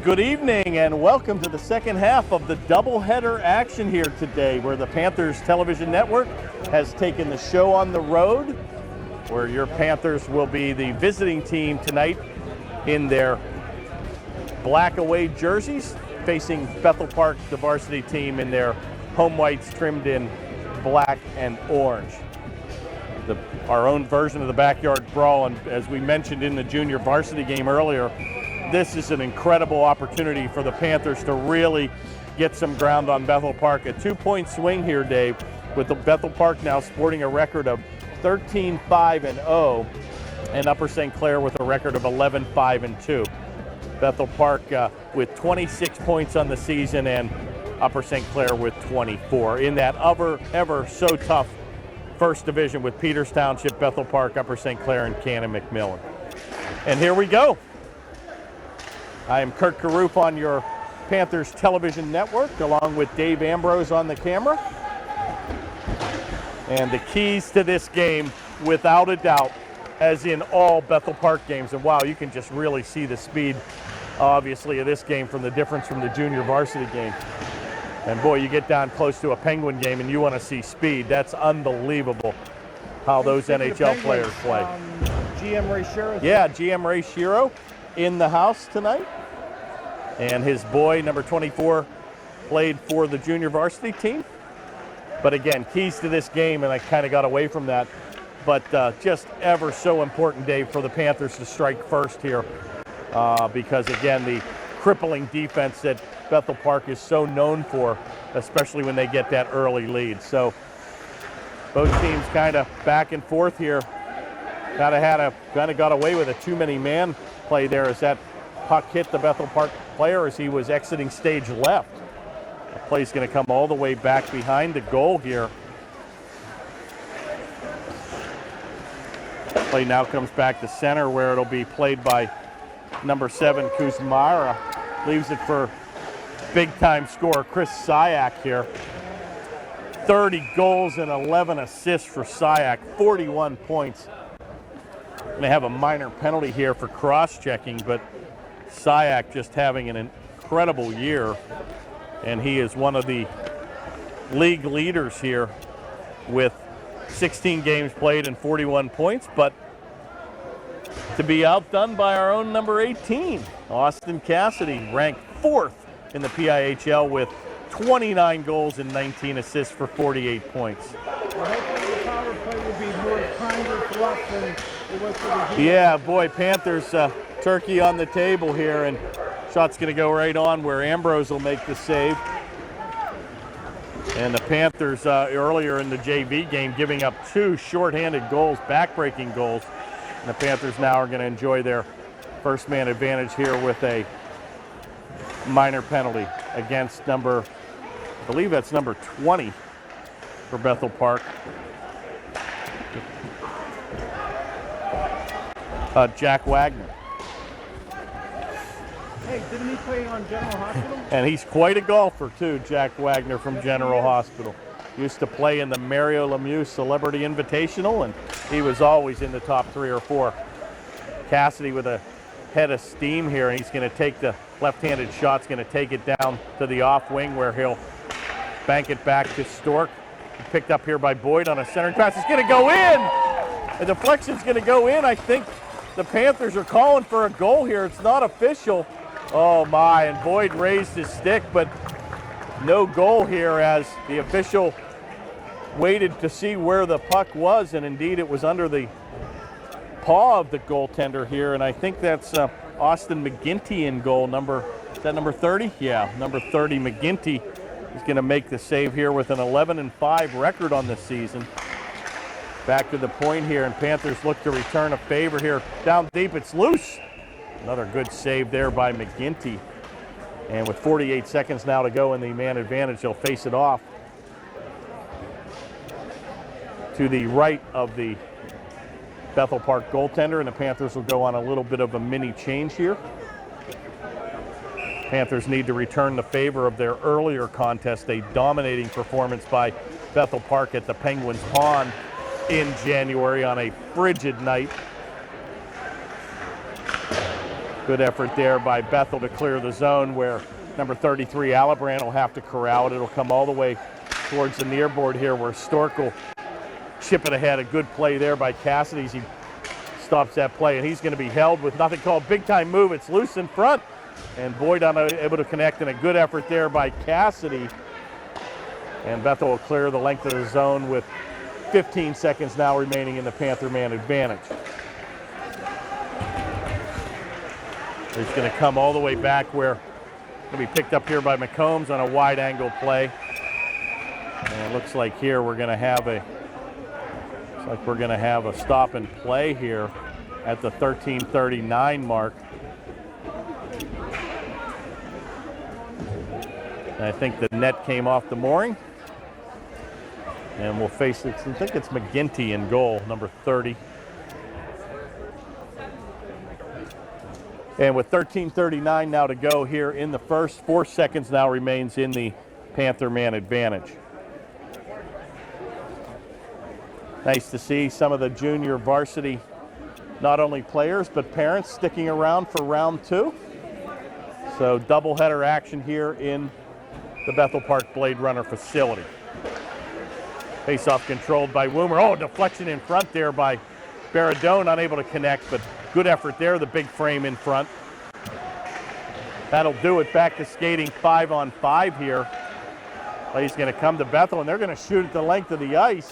Good evening and welcome to the second half of the doubleheader action here today, where the Panthers Television Network has taken the show on the road, where your Panthers will be the visiting team tonight in their black away jerseys, facing Bethel Park, the varsity team, in their home whites trimmed in black and orange. Our own version of the backyard brawl, and as we mentioned in the junior varsity game earlier, this is an incredible opportunity for the Panthers to really get some ground on Bethel Park. A 2-point swing here, Dave, with the Bethel Park now sporting a record of 13-5-0, and Upper St. Clair with a record of 11-5-2. Bethel Park with 26 points on the season, and Upper St. Clair with 24. In that ever so tough first division with Peters Township, Bethel Park, Upper St. Clair, and Cannon McMillan. And here we go. I am Kurt Caruth on your Panthers Television Network, along with Dave Ambrose on the camera. And the keys to this game, without a doubt, as in all Bethel Park games, and wow, you can just really see the speed, obviously, of this game from the difference from the junior varsity game. And boy, you get down close to a Penguin game and you want to see speed. That's unbelievable how those NHL players play. GM Ray Shiro. Yeah, GM Ray Shiro in the house tonight. And his boy, number 24, played for the junior varsity team. But again, keys to this game, and I kind of got away from that. But just ever so important, Dave, for the Panthers to strike first here. Because again, the crippling defense that Bethel Park is so known for, especially when they get that early lead. So both teams kind of back and forth here. Kind of got away with a too many man play there as that puck hit the Bethel Park player as he was exiting stage left. The play's going to come all the way back behind the goal here. Play now comes back to center, where it'll be played by number 7, Kuzmara. Leaves it for big-time scorer Chris Syak here. 30 goals and 11 assists for Syak, 41 points. Going to have a minor penalty here for cross-checking, but Syak just having an incredible year, and he is one of the league leaders here with 16 games played and 41 points, but to be outdone by our own number 18, Austin Cassidy, ranked 4th in the PIHL with 29 goals and 19 assists for 48 points. Well, hopefully the power play will be more kinder for us than it was for the G. Yeah, boy, Panthers turkey on the table here, and shot's going to go right on where Ambrose will make the save. And the Panthers earlier in the JV game giving up 2 shorthanded goals, backbreaking goals. And the Panthers now are going to enjoy their first man advantage here with a minor penalty against I believe that's number 20 for Bethel Park. Jack Wagner. Hey, didn't he play on General Hospital? And he's quite a golfer too, Jack Wagner from General Hospital. Used to play in the Mario Lemieux Celebrity Invitational, and he was always in the top 3 or 4. Cassidy with a head of steam here, and he's going to take the left-handed shot's going to take it down to the off wing, where he'll bank it back to Stork. Picked up here by Boyd on a centering pass. It's going to go in! The deflection's going to go in. I think the Panthers are calling for a goal here. It's not official. Oh my, and Boyd raised his stick, but no goal here as the official waited to see where the puck was, and indeed it was under the paw of the goaltender here, and I think that's Austin McGinty in goal. Is that number 30? Yeah, number 30, McGinty, is going to make the save here with an 11-5 record on the season. Back to the point here, and Panthers look to return a favor here. Down deep, it's loose. Another good save there by McGinty. And with 48 seconds now to go in the man advantage, they'll face it off to the right of the Bethel Park goaltender, and the Panthers will go on a little bit of a mini change here. Panthers need to return the favor of their earlier contest, a dominating performance by Bethel Park at the Penguins Pond in January on a frigid night. Good effort there by Bethel to clear the zone where number 33, Alibrand, will have to corral it. It'll come all the way towards the near board here where Stork will chip it ahead. A good play there by Cassidy as he stops that play, and he's going to be held with nothing called big time move. It's loose in front, and Boyd unable to connect, and a good effort there by Cassidy. And Bethel will clear the length of the zone with 15 seconds now remaining in the Panther man advantage. He's going to come all the way back where it'll be picked up here by McCombs on a wide angle play. And it looks like here we're going to have a stop and play here at the 13:39 mark. And I think the net came off the mooring. And we'll face it. I think it's McGinty in goal, number 30. And with 13:39 now to go here in the first, 4 seconds now remains in the Panther man advantage. Nice to see some of the junior varsity, not only players, but parents sticking around for round 2. So doubleheader action here in the Bethel Park Blade Runner facility. Face-off controlled by Woomer. Oh, deflection in front there by Baradone, unable to connect, but good effort there, the big frame in front. That'll do it. Back to skating 5-on-5 here. Play's going to come to Bethel, and they're going to shoot at the length of the ice.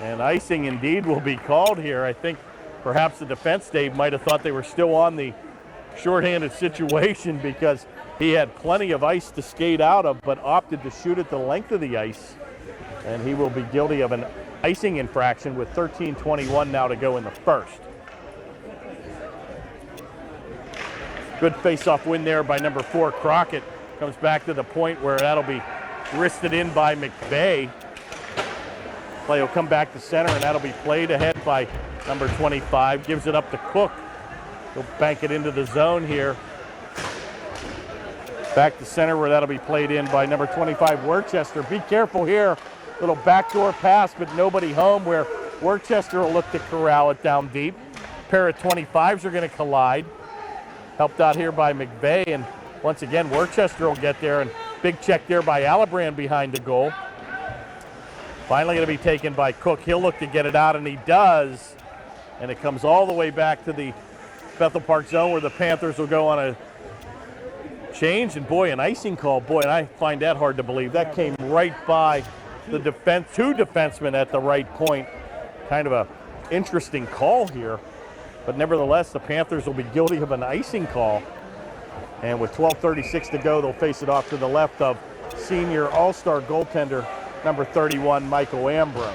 And icing indeed will be called here. I think perhaps the defense, Dave, might have thought they were still on the shorthanded situation because he had plenty of ice to skate out of, but opted to shoot at the length of the ice. And he will be guilty of an icing infraction with 13:21 now to go in the first. Good face-off win there by number 4, Crockett. Comes back to the point where that'll be wristed in by McVeigh. Play will come back to center, and that'll be played ahead by number 25. Gives it up to Cook. He'll bank it into the zone here. Back to center where that'll be played in by number 25, Worcester. Be careful here. Little backdoor pass, but nobody home where Worcester will look to corral it down deep. Pair of 25s are going to collide. Helped out here by McVeigh, and once again, Worcester will get there, and big check there by Alibrand behind the goal. Finally going to be taken by Cook. He'll look to get it out, and he does. And it comes all the way back to the Bethel Park zone where the Panthers will go on a change. And boy, an icing call. Boy, and I find that hard to believe. That came right by the two defensemen at the right point. Kind of a interesting call here. But nevertheless, the Panthers will be guilty of an icing call. And with 12:36 to go, they'll face it off to the left of senior all-star goaltender number 31, Michael Ambrose.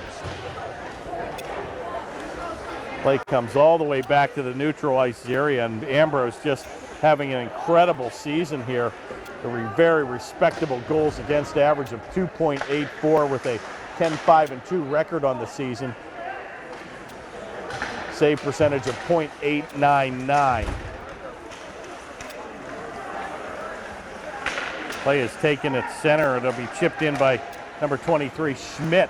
Play comes all the way back to the neutral ice area, and Ambrose just having an incredible season here. A very respectable goals against average of 2.84 with a 10-5-2 record on the season. Save percentage of .899. Play is taken at center. It'll be chipped in by number 23, Schmidt.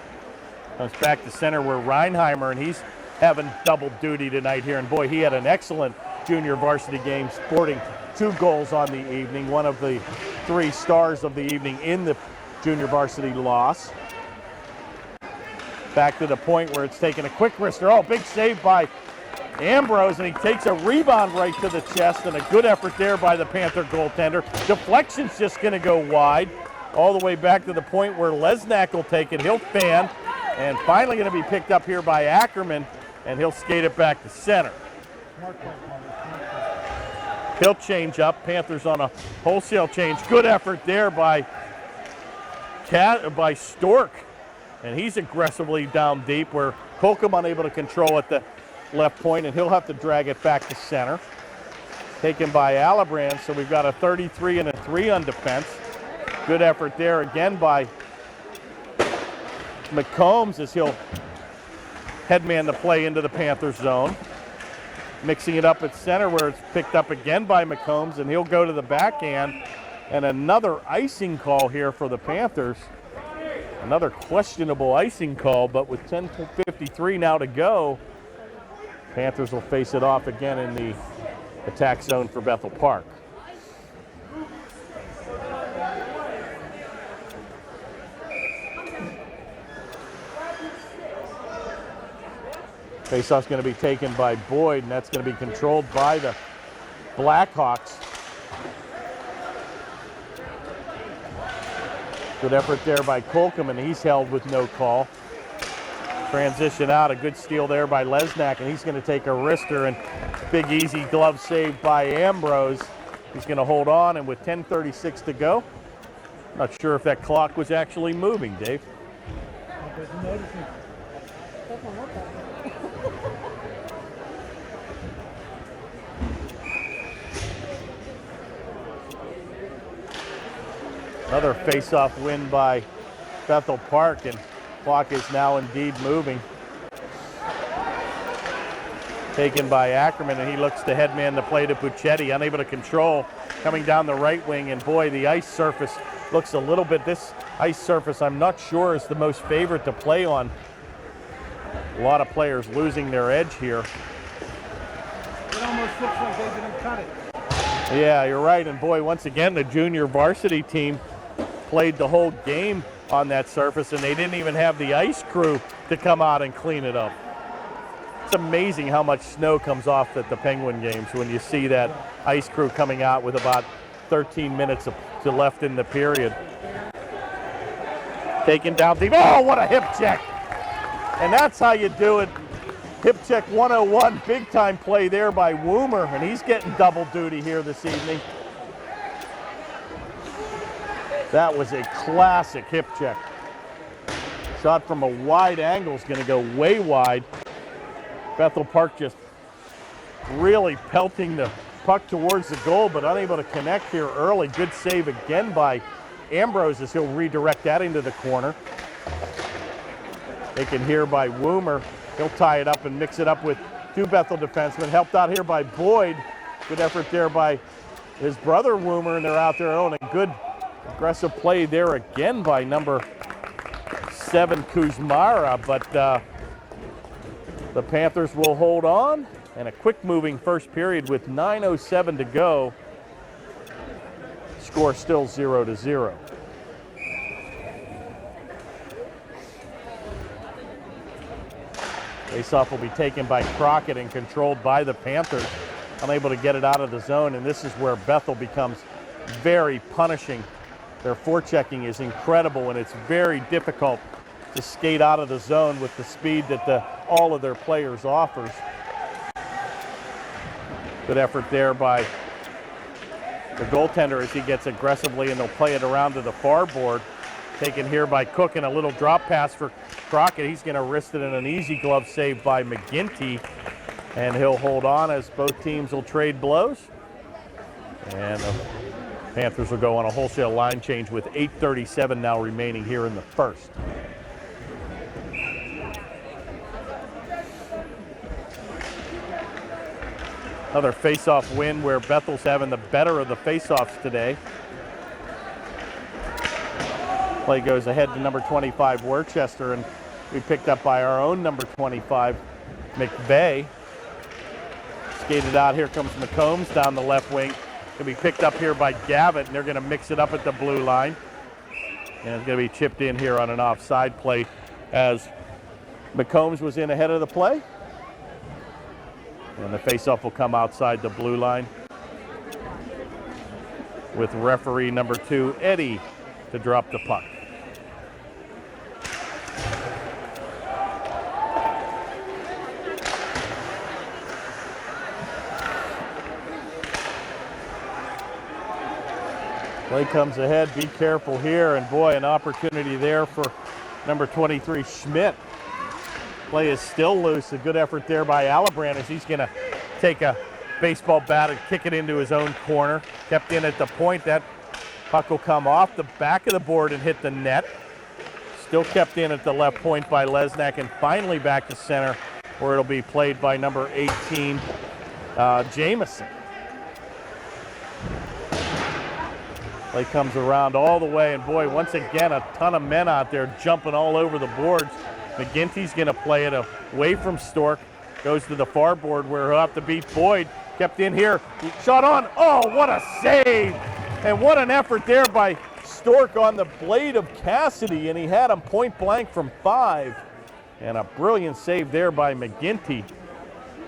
Comes back to center where Reinheimer, and he's having double duty tonight here. And boy, he had an excellent junior varsity game, sporting 2 goals on the evening, one of the 3 stars of the evening in the junior varsity loss. Back to the point where it's taken a quick wrister. Oh, big save by Ambrose, and he takes a rebound right to the chest, and a good effort there by the Panther goaltender. Deflection's just going to go wide, all the way back to the point where Lesnak will take it. He'll fan, and finally going to be picked up here by Ackerman, and he'll skate it back to center. He'll change up. Panthers on a wholesale change. Good effort there by Stork. And he's aggressively down deep where Holcomb unable to control at the left point, and he'll have to drag it back to center. Taken by Alibrand, so we've got a 33 and a 3 on defense. Good effort there again by McCombs as he'll headman the play into the Panthers zone. Mixing it up at center where it's picked up again by McCombs, and he'll go to the backhand. And another icing call here for the Panthers. Another questionable icing call, but with 10:53 now to go, Panthers will face it off again in the attack zone for Bethel Park. Faceoff's going to be taken by Boyd, and that's going to be controlled by the Blackhawks. Good effort there by Colcom, and he's held with no call. Transition out, a good steal there by Lesnak, and he's going to take a wrister, and big easy glove save by Ambrose. He's going to hold on, and with 10:36 to go, not sure if that clock was actually moving, Dave. I wasn't noticing. Another face-off win by Bethel Park, and clock is now indeed moving. Taken by Ackerman, and he looks to headman the play to Puccetti, unable to control, coming down the right wing, and boy, the ice surface looks a little bit, this ice surface I'm not sure is the most favorite to play on. A lot of players losing their edge here. It almost looks like they didn't cut it. Yeah, you're right, and boy, once again, the junior varsity team played the whole game on that surface, and they didn't even have the ice crew to come out and clean it up. It's amazing how much snow comes off at the Penguin games when you see that ice crew coming out with about 13 minutes to left in the period. Taken down deep. Oh, what a hip check. And that's how you do it. Hip check 101, big time play there by Woomer, and he's getting double duty here this evening. That was a classic hip check. Shot from a wide angle is going to go way wide. Bethel Park just really pelting the puck towards the goal, but unable to connect here early. Good save again by Ambrose as he'll redirect that into the corner. Taken here by Woomer. He'll tie it up and mix it up with two Bethel defensemen. Helped out here by Boyd. Good effort there by his brother Woomer, and they're out there on a good aggressive play there again by number 7 Kuzmara, but the Panthers will hold on, and a quick moving first period with 9:07 to go. Score still 0-0. Faceoff will be taken by Crockett and controlled by the Panthers. Unable to get it out of the zone, and this is where Bethel becomes very punishing. Their forechecking is incredible, and it's very difficult to skate out of the zone with the speed that all of their players offers. Good effort there by the goaltender as he gets aggressively, and they'll play it around to the far board. Taken here by Cook, and a little drop pass for Crockett. He's going to wrist it in an easy glove save by McGinty, and he'll hold on as both teams will trade blows. And the Panthers will go on a wholesale line change with 8:37 now remaining here in the first. Another face-off win where Bethel's having the better of the face-offs today. Play goes ahead to number 25, Worcester, and we picked up by our own number 25, McVeigh. Skated out, here comes McCombs down the left wing. Going to be picked up here by Gavitt, and they're going to mix it up at the blue line. And it's going to be chipped in here on an offside play as McCombs was in ahead of the play. And the faceoff will come outside the blue line with referee number 2, Eddie, to drop the puck. Play comes ahead, be careful here, and boy, an opportunity there for number 23, Schmidt. Play is still loose, a good effort there by Alibrand as he's gonna take a baseball bat and kick it into his own corner. Kept in at the point, that puck will come off the back of the board and hit the net. Still kept in at the left point by Lesnak, and finally back to center where it'll be played by number 18, Jamison. Play comes around all the way, and boy, once again, a ton of men out there jumping all over the boards. McGinty's going to play it away from Stork. Goes to the far board where he'll have to beat Boyd. kept in here, shot on. Oh, what a save! And what an effort there by Stork on the blade of Cassidy, and he had him point blank from 5. And a brilliant save there by McGinty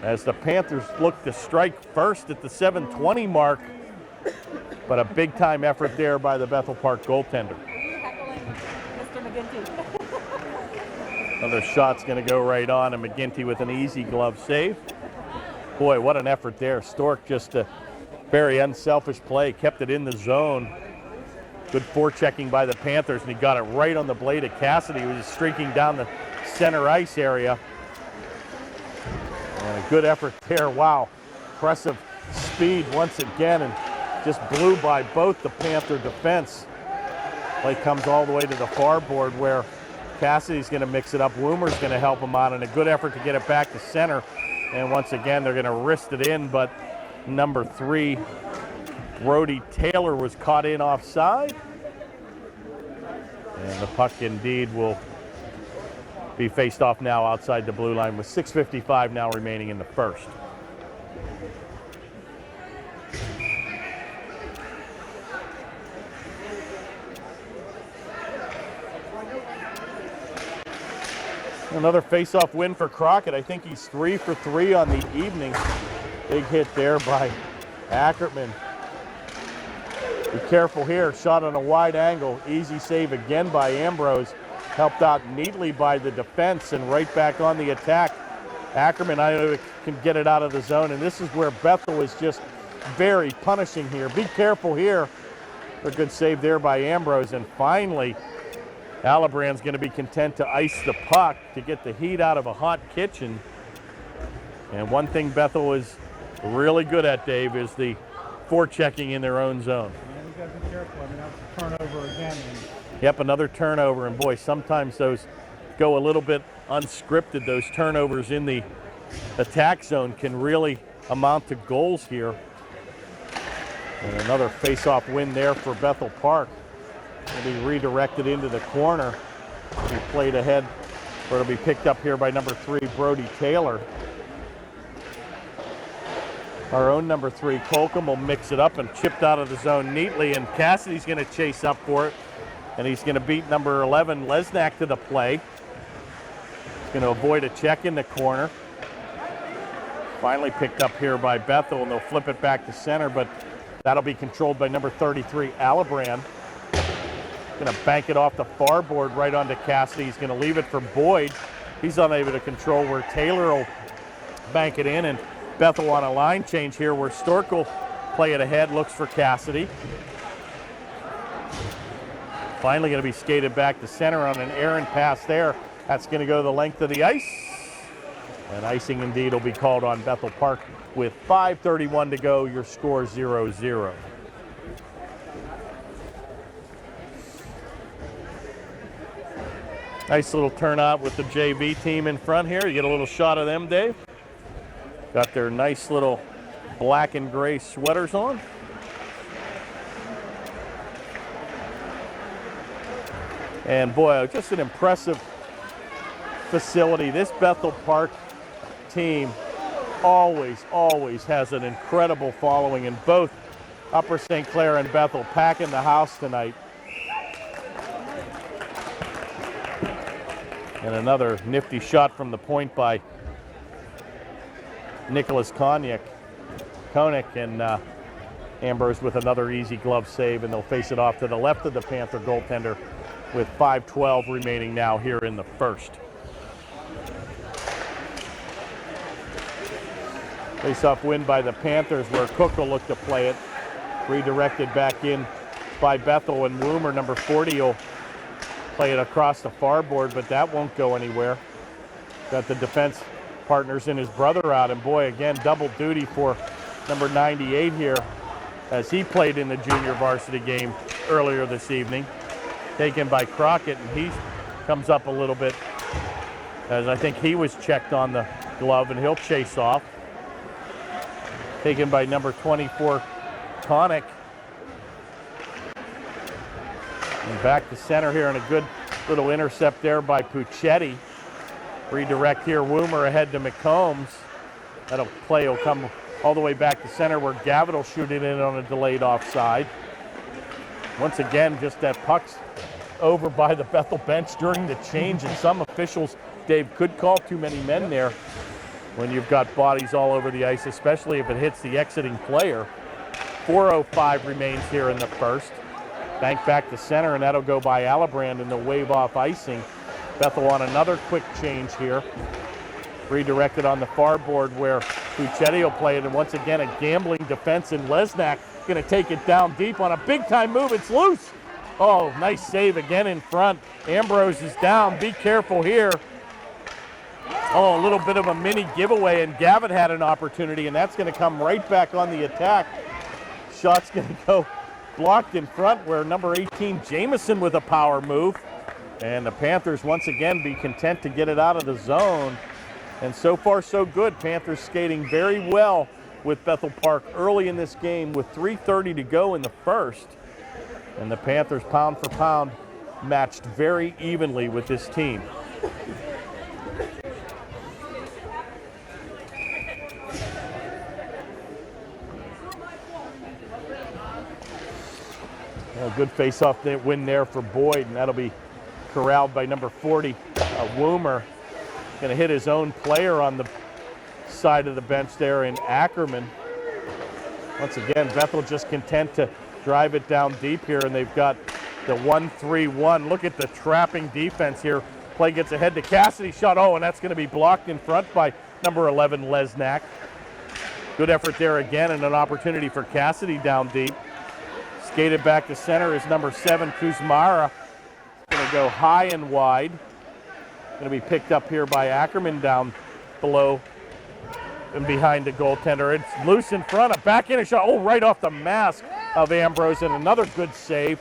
as the Panthers look to strike first at the 7:20 mark. But a big time effort there by the Bethel Park goaltender. Mr. McGinty. Another shot's going to go right on, and McGinty with an easy glove save. Boy, what an effort there. Stork just a very unselfish play, kept it in the zone. Good forechecking by the Panthers, and he got it right on the blade of Cassidy, who was streaking down the center ice area. And a good effort there. Wow, impressive speed once again, and just blew by both the Panther defense. Play comes all the way to the far board where Cassidy's going to mix it up. Woomer's going to help him out, and a good effort to get it back to center. And once again, they're going to wrist it in, but number 3, Brody Taylor, was caught in offside. And the puck indeed will be faced off now outside the blue line with 6:55 now remaining in the first. Another face-off win for Crockett. I think he's 3 for 3 on the evening. Big hit there by Ackerman. Be careful here. Shot on a wide angle. Easy save again by Ambrose. Helped out neatly by the defense, and right back on the attack. Ackerman, I know, can get it out of the zone, and this is where Bethel is just very punishing here. Be careful here. A good save there by Ambrose, and finally, Alibrand's going to be content to ice the puck to get the heat out of a hot kitchen. And one thing Bethel is really good at, Dave, is the forechecking in their own zone. Yeah, we got to be careful. I mean, that was a turnover again. Yep, another turnover, and boy, sometimes those go a little bit unscripted. Those turnovers in the attack zone can really amount to goals here. And another face-off win there for Bethel Park. It'll be redirected into the corner. Be played ahead, or it'll be picked up here by number 3, Brody Taylor. Our own number 3, Colcom, will mix it up and chipped out of the zone neatly, and Cassidy's going to chase up for it, and he's going to beat number 11, Lesnack, to the play. He's going to avoid a check in the corner. Finally picked up here by Bethel, and they'll flip it back to center, but that'll be controlled by number 33, Alibrand. Going to bank it off the far board right onto Cassidy. He's going to leave it for Boyd. He's unable to control where Taylor will bank it in, and Bethel on a line change here where Stork will play it ahead, looks for Cassidy. Finally going to be skated back to center on an errant pass there. That's going to go the length of the ice. And icing indeed will be called on Bethel Park with 5:31 to go. Your score 0-0. Nice little turnout with the JV team in front here. You get a little shot of them, Dave. Got their nice little black and gray sweaters on. And boy, just an impressive facility. This Bethel Park team always has an incredible following, in both Upper St. Clair and Bethel packing the house tonight. And another nifty shot from the point by Nicholas Koenig, and Ambrose with another easy glove save, and they'll face it off to the left of the Panther goaltender with 5:12 remaining now here in the first. Face-off win by the Panthers, where Cook will look to play it. Redirected back in by Bethel, and Woomer, number 40, will play it across the far board, but that won't go anywhere. Got the defense partners and his brother out, and boy, again, double duty for number 98 here, as he played in the junior varsity game earlier this evening. Taken by Crockett, and he comes up a little bit, as I think he was checked on the glove, and he'll chase off. Taken by number 24, Koenig. And back to center here, and a good little intercept there by Puccetti. Redirect here, Woomer ahead to McCombs. That'll play will come all the way back to center where Gavitt will shoot it in on a delayed offside. Once again, just that puck's over by the Bethel bench during the change, and some officials, Dave, could call too many men there when you've got bodies all over the ice, especially if it hits the exiting player. 4:05 remains here in the first. Bank back to center, and that'll go by Alibrand in the wave off icing. Bethel on another quick change here. Redirected on the far board where Puchetti will play it, and once again a gambling defense, and Lesnak going to take it down deep on a big-time move. It's loose. Oh, nice save again in front. Ambrose is down. Be careful here. Oh, a little bit of a mini giveaway, and Gavitt had an opportunity, and that's going to come right back on the attack. Shot's going to go blocked in front where number 18, Jamison, with a power move. And the Panthers once again be content to get it out of the zone. And so far so good. Panthers skating very well with Bethel Park early in this game with 3:30 to go in the first. And the Panthers pound for pound matched very evenly with this team. A good face-off win there for Boyd, and that'll be corralled by number 40, Woomer. Going to hit his own player on the side of the bench there in Ackerman. Once again, Bethel just content to drive it down deep here, and they've got the 1-3-1. Look at the trapping defense here. Play gets ahead to Cassidy. Shot, oh, and that's going to be blocked in front by number 11, Lesnak. Good effort there again, and an opportunity for Cassidy down deep. Skated back to center is number 7, Kuzmara. Going to go high and wide. Going to be picked up here by Ackerman down below and behind the goaltender. It's loose in front, a backhand shot. Oh, right off the mask of Ambrose, and another good save.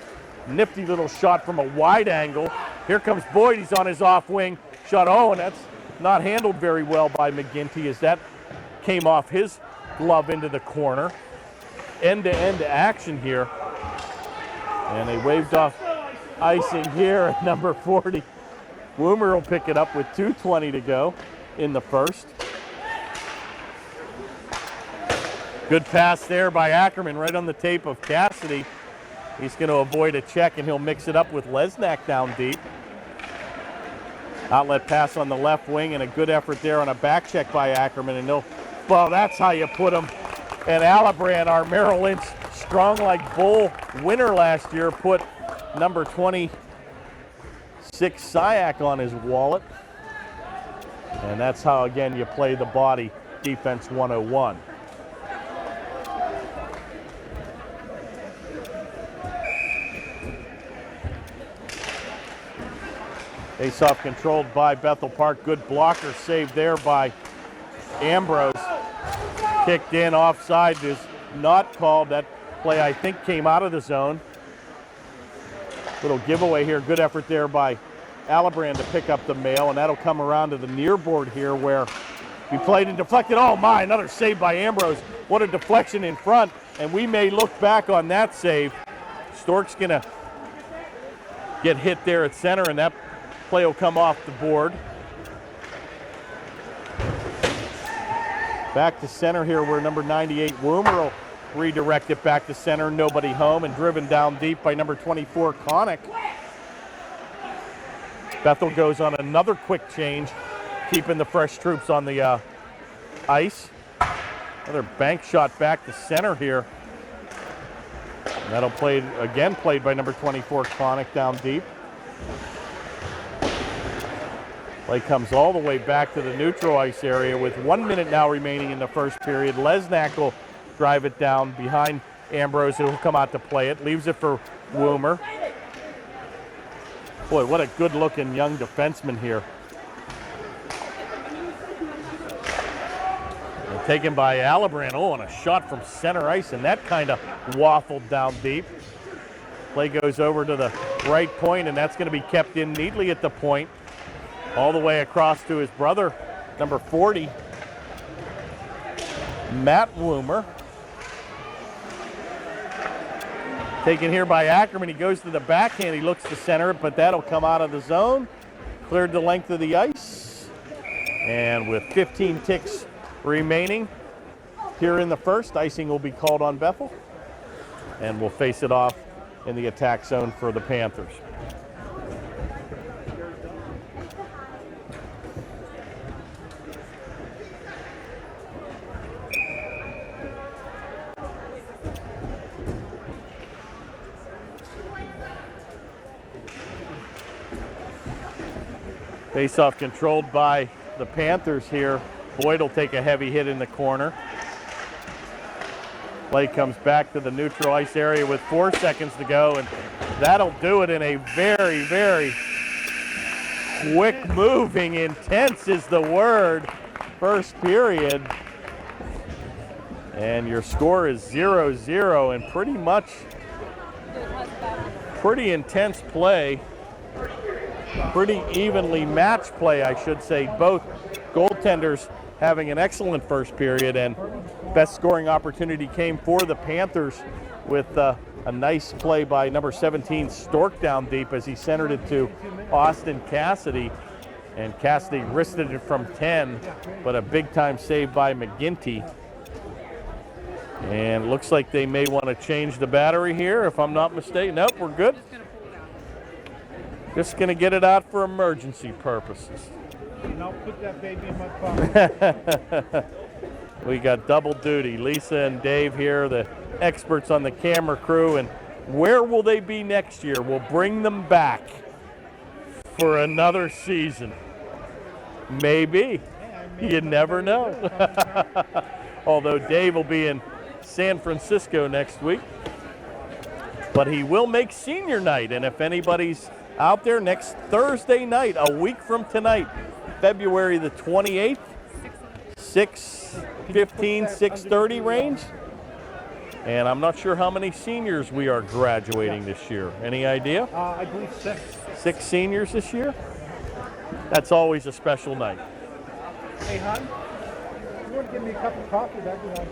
Nifty little shot from a wide angle. Here comes Boyd. He's on his off wing. Shot, oh, and that's not handled very well by McGinty as that came off his glove into the corner. End-to-end action here. And they waved off icing here at number 40. Woomer will pick it up with 2:20 to go in the first. Good pass there by Ackerman right on the tape of Cassidy. He's going to avoid a check, and he'll mix it up with Lesnak down deep. Outlet pass on the left wing, and a good effort there on a back check by Ackerman. And well, that's how you put him. And Alibrand, our Merrill Lynch Strong Like Bull winner last year, put number 26 Syak on his wallet. And that's how, again, you play the body defense 101. Face-off controlled by Bethel Park. Good blocker save there by Ambrose. Kicked in offside is not called. That play, I think, came out of the zone. Little giveaway here. Good effort there by Alibrand to pick up the mail, and that'll come around to the near board here where he played and deflected. Oh my, another save by Ambrose. What a deflection in front, and we may look back on that save. Stork's gonna get hit there at center, and that play will come off the board. Back to center here where number 98 Woomer will redirect it back to center. Nobody home, and driven down deep by number 24 Connick. Bethel goes on another quick change, keeping the fresh troops on the ice. Another bank shot back to center here. And that'll played by number 24 Connick down deep. Play comes all the way back to the neutral ice area with 1 minute now remaining in the first period. Lesnak will drive it down behind Ambrose, who will come out to play it. Leaves it for Woomer. Boy, what a good-looking young defenseman here. And taken by Alibrand. Oh, and a shot from center ice, and that kind of waffled down deep. Play goes over to the right point, and that's going to be kept in neatly at the point. All the way across to his brother, number 40, Matt Woomer. Taken here by Ackerman. He goes to the backhand. He looks to center, but that'll come out of the zone. Cleared the length of the ice. And with 15 ticks remaining, here in the first. Icing will be called on Bethel, and we'll face it off in the attack zone for the Panthers. Face-off controlled by the Panthers here. Boyd will take a heavy hit in the corner. Play comes back to the neutral ice area with 4 seconds to go, and that'll do it in a very, very quick moving, intense is the word, first period. And your score is 0-0, and pretty much pretty intense play. Pretty evenly matched play, I should say. Both goaltenders having an excellent first period, and best scoring opportunity came for the Panthers with a nice play by number 17 Stork down deep as he centered it to Austin Cassidy, and Cassidy wristed it from 10, but a big time save by McGinty. And looks like they may want to change the battery here, if I'm not mistaken. Nope, we're good. Just going to get it out for emergency purposes. And I'll put that baby in my pocket. We got double duty. Lisa and Dave here, the experts on the camera crew. And where will they be next year? We'll bring them back for another season. Maybe. You never know. Although Dave will be in San Francisco next week. But he will make senior night. And if anybody's out there next Thursday night, a week from tonight, February the 28th, 6:15, 6:30 range. And I'm not sure how many seniors we are graduating this year. Any idea? I believe 6. 6 seniors this year? That's always a special night. Hey, hon, you want to give me a cup of coffee? That'd be nice.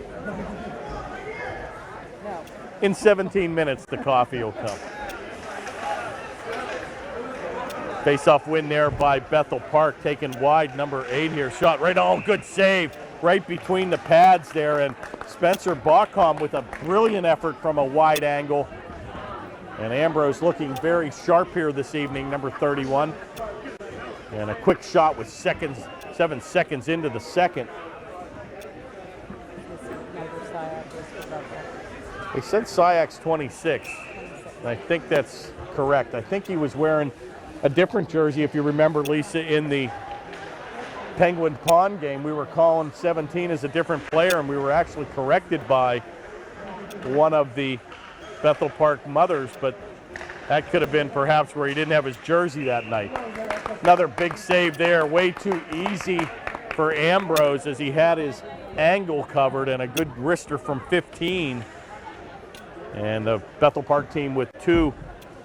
No. In 17 minutes, the coffee will come. Face-off win there by Bethel Park, taken wide, number 8 here. Shot right on, good save, right between the pads there. And Spencer Bachholm with a brilliant effort from a wide angle. And Ambrose looking very sharp here this evening, number 31. And a quick shot with 7 seconds into the second. They said SIAC's 26. And I think that's correct. I think he was wearing a different jersey, if you remember, Lisa, in the Penguin Pond game. We were calling 17 as a different player, and we were actually corrected by one of the Bethel Park mothers, but that could have been perhaps where he didn't have his jersey that night. Another big save there, way too easy for Ambrose as he had his angle covered, and a good wrister from 15. And the Bethel Park team with 2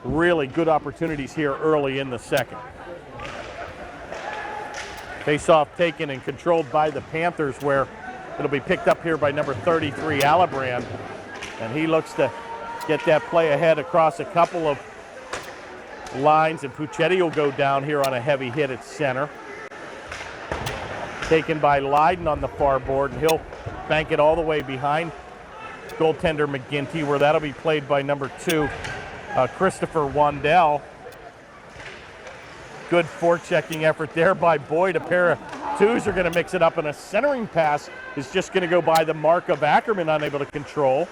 really good opportunities here early in the second. Face-off taken and controlled by the Panthers, where it'll be picked up here by number 33, Alibrand. And he looks to get that play ahead across a couple of lines, and Puccetti will go down here on a heavy hit at center. Taken by Leiden on the far board, and he'll bank it all the way behind goaltender McGinty, where that'll be played by number 2, Christopher Wandell. Good forechecking effort there by Boyd. A pair of 2s are going to mix it up, and a centering pass is just going to go by the mark of Ackerman, unable to control.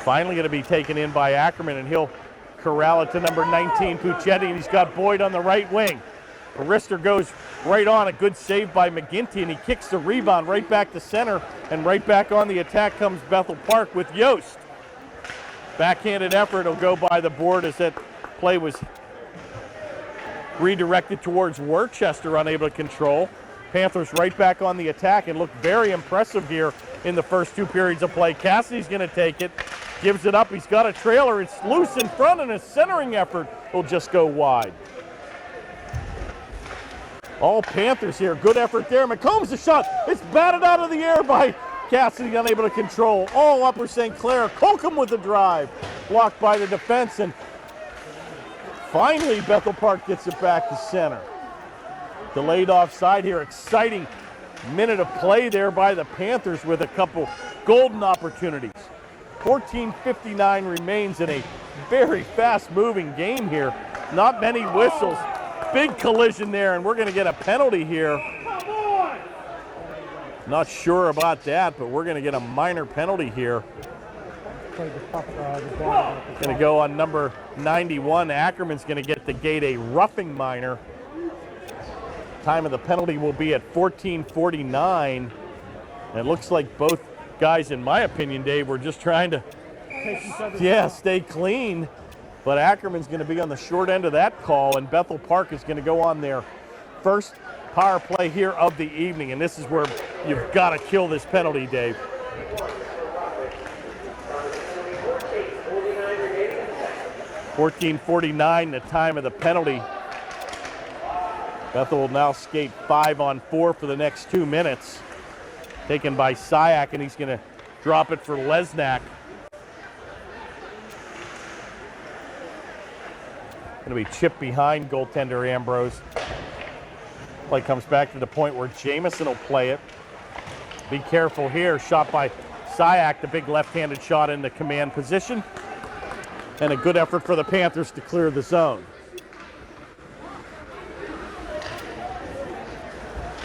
Finally going to be taken in by Ackerman, and he'll corral it to number 19, Puccetti, and he's got Boyd on the right wing. The wrister goes right on, a good save by McGinty, and he kicks the rebound right back to center, and right back on the attack comes Bethel Park with Yost. Backhanded effort will go by the board as that play was redirected towards Worcester, unable to control. Panthers right back on the attack and look very impressive here in the first 2 periods of play. Cassidy's going to take it, gives it up. He's got a trailer. It's loose in front, and a centering effort will just go wide. All Panthers here. Good effort there. McComb's the shot. It's batted out of the air by Cassidy, unable to control. All Upper St. Clair. Colcom with the drive. Blocked by the defense, and finally Bethel Park gets it back to center. Delayed offside here. Exciting minute of play there by the Panthers with a couple golden opportunities. 14:59 remains in a very fast-moving game here. Not many whistles. Big collision there, and we're going to get a penalty here. Not sure about that, but we're going to get a minor penalty here. Going to go on number 91. Ackerman's going to get the gate a roughing minor. Time of the penalty will be at 14:49. It looks like both guys, in my opinion, Dave, were just trying to stay clean. But Ackerman's going to be on the short end of that call, and Bethel Park is going to go on their first power play here of the evening. And this is where you've got to kill this penalty, Dave. 14:49, the time of the penalty. Bethel will now skate 5-on-4 for the next 2 minutes. Taken by Syak, and he's going to drop it for Lesnak. Going to be chipped behind goaltender Ambrose. Play comes back to the point where Jamison will play it. Be careful here. Shot by Syak, the big left-handed shot in the command position. And a good effort for the Panthers to clear the zone.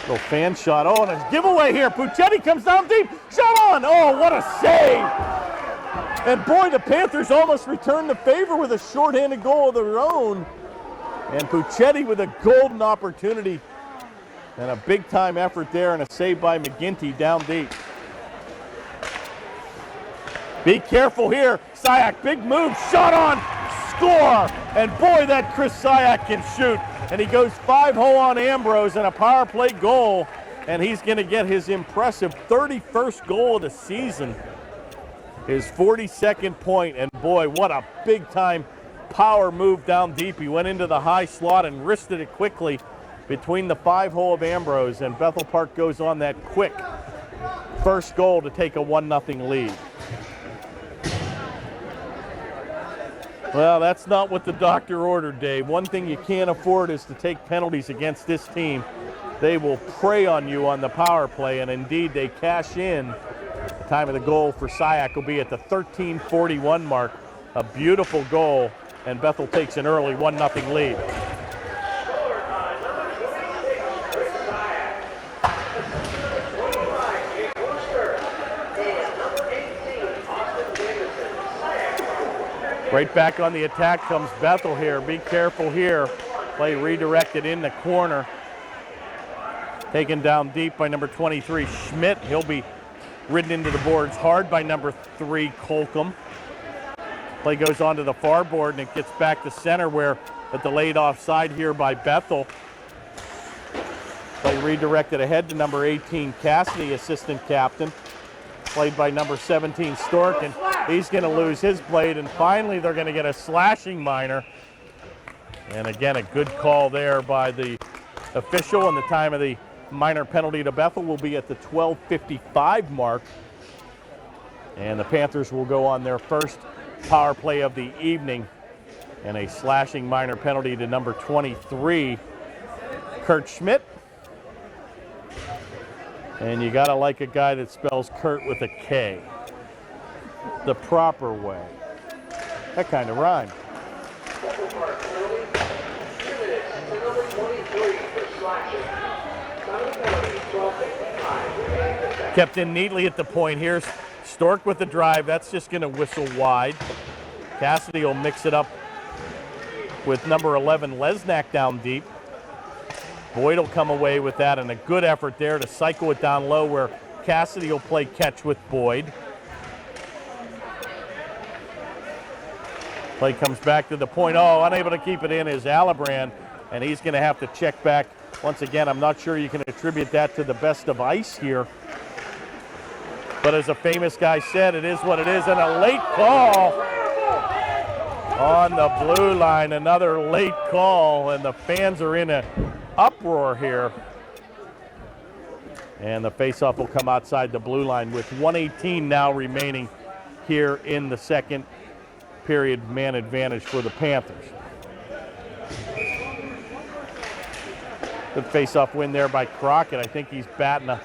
Little fan shot. Oh, and a giveaway here. Puccetti comes down deep. Shot on. Oh, what a save. And boy, the Panthers almost returned the favor with a shorthanded goal of their own. And Puccetti with a golden opportunity. And a big-time effort there and a save by McGinty down deep. Be careful here. Syak, big move. Shot on. Score. And boy, that Chris Syak can shoot. And he goes 5-0 on Ambrose and a power play goal. And he's going to get his impressive 31st goal of the season. His 42nd point. And boy, what a big-time power move down deep. He went into the high slot and wristed it quickly between the 5-hole of Ambrose. And Bethel Park goes on that quick first goal to take a 1-0 lead. Well, that's not what the doctor ordered, Dave. One thing you can't afford is to take penalties against this team. They will prey on you on the power play, and indeed they cash in. The time of the goal for Syak will be at the 13:41 mark. A beautiful goal, and Bethel takes an early 1-0 lead. Right back on the attack comes Bethel here. Be careful here. Play redirected in the corner. Taken down deep by number 23, Schmidt. He'll be ridden into the boards hard by number 3, Colcom. Play goes on to the far board, and it gets back to center where at the laid offside here by Bethel. Play redirected ahead to number 18, Cassidy, assistant captain. Played by number 17, Stork, and he's going to lose his blade, and finally they're going to get a slashing minor. And again, a good call there by the official, and the time of the minor penalty to Bethel will be at the 12:55 mark. And the Panthers will go on their first power play of the evening, and a slashing minor penalty to number 23, Kurt Schmidt. And you gotta like a guy that spells Kurt with a K. The proper way. That kind of rhyme. Kept in neatly at the point here. Stork with the drive. That's just gonna whistle wide. Cassidy will mix it up with number 11, Lesnak, down deep. Boyd will come away with that, and a good effort there to cycle it down low where Cassidy will play catch with Boyd. Play comes back to the point. Oh, unable to keep it in is Alibrand, and he's going to have to check back. Once again, I'm not sure you can attribute that to the best of ice here. But as a famous guy said, it is what it is, and a late call on the blue line. Another late call, and the fans are in a uproar here. And the faceoff will come outside the blue line with 1:18 now remaining here in the second period. Man advantage for the Panthers. Good faceoff win there by Crockett. I think he's batting a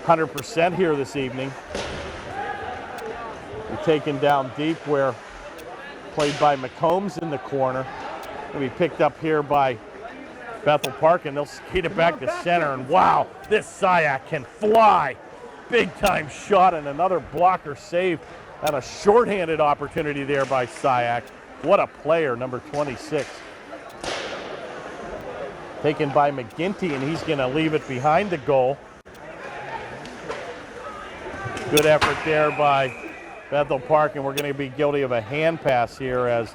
100% here this evening. We're taken down deep where played by McCombs in the corner. It'll be picked up here by Bethel Park, and they'll skate it back to center. And wow, this Syak can fly. Big time shot and another blocker save, and a shorthanded opportunity there by Syak. What a player, number 26. Taken by McGinty, and he's going to leave it behind the goal. Good effort there by Bethel Park, and we're going to be guilty of a hand pass here as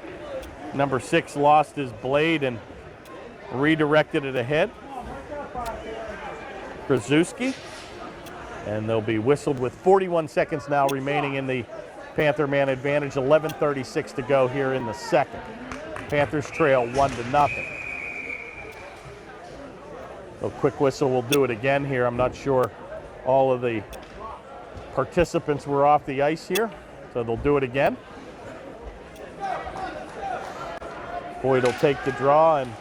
number 6 lost his blade and redirected it ahead. Krasuski, and they'll be whistled with 41 seconds now remaining in the Panther man advantage. 11:36 to go here in the second. Panthers trail 1-0. A quick whistle will do it again here. I'm not sure all of the participants were off the ice here, so they'll do it again. Boyd will take the draw and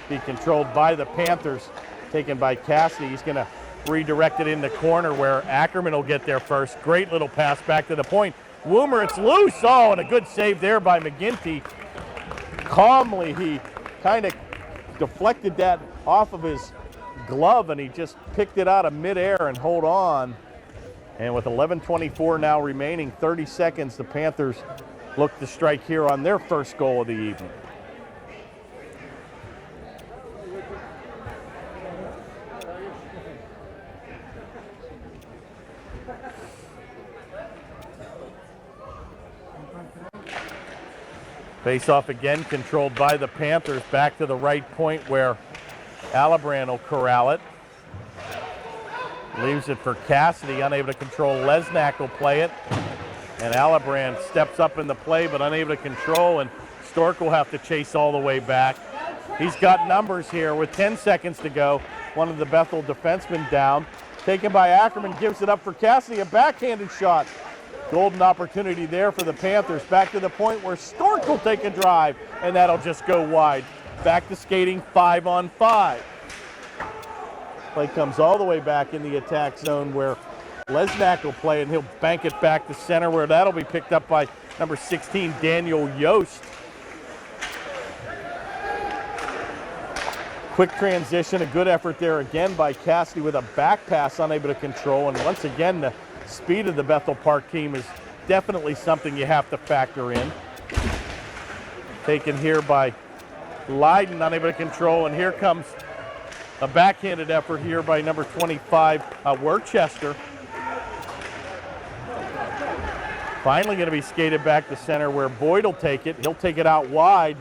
be controlled by the Panthers, taken by Cassidy. He's going to redirect it in the corner where Ackerman will get there first. Great little pass back to the point. Woomer, it's loose. Oh, and a good save there by McGinty. Calmly, he kind of deflected that off of his glove, and he just picked it out of midair and hold on. And with 11:24 now remaining, 30 seconds, the Panthers look to strike here on their first goal of the evening. Face-off again controlled by the Panthers, back to the right point where Alibrand will corral it. Leaves it for Cassidy, unable to control. Lesnak will play it. And Alibrand steps up in the play, but unable to control, and Stork will have to chase all the way back. He's got numbers here with 10 seconds to go. One of the Bethel defensemen down. Taken by Ackerman, gives it up for Cassidy, a backhanded shot. Golden opportunity there for the Panthers. Back to the point where Stork will take a drive, and that'll just go wide. Back to skating 5-on-5. Play comes all the way back in the attack zone where Lesnak will play, and he'll bank it back to center where that'll be picked up by number 16, Daniel Yost. Quick transition, a good effort there again by Cassidy with a back pass, unable to control. And once again, the speed of the Bethel Park team is definitely something you have to factor in. Taken here by Leiden, unable to control, and here comes a backhanded effort here by number 25, Worcester. Finally going to be skated back to center where Boyd will take it. He'll take it out wide,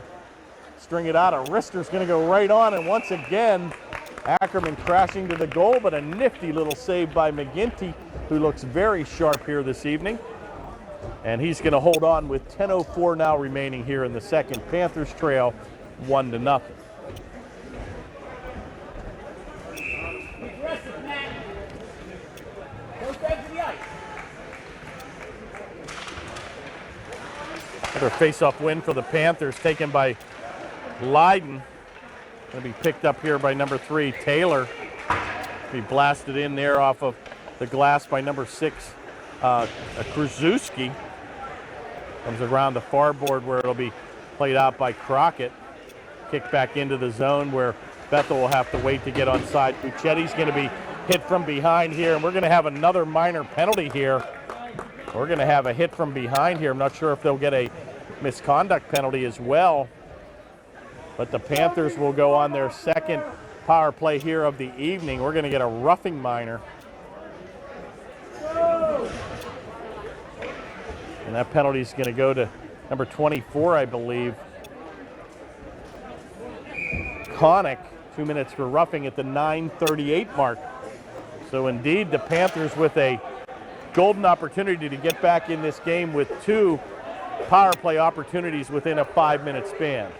string it out. A wrister's going to go right on, and once again, Ackerman crashing to the goal, but a nifty little save by McGinty, who looks very sharp here this evening. And he's going to hold on with 10:04 now remaining here in the second. Panthers trail 1-0. Another face-off win for the Panthers, taken by Leiden. Going to be picked up here by number 3, Taylor. Be blasted in there off of the glass by number 6, Krasuski. Comes around the far board where it'll be played out by Crockett. Kick back into the zone where Bethel will have to wait to get on side. Puchetti's going to be hit from behind here, and we're going to have another minor penalty here. We're going to have a hit from behind here. I'm not sure if they'll get a misconduct penalty as well. But the Panthers will go on their second power play here of the evening. We're going to get a roughing minor. And that penalty is going to go to number 24, I believe. Connick, 2 minutes for roughing at the 9:38 mark. So indeed, the Panthers with a golden opportunity to get back in this game with 2 power play opportunities within a 5-minute span.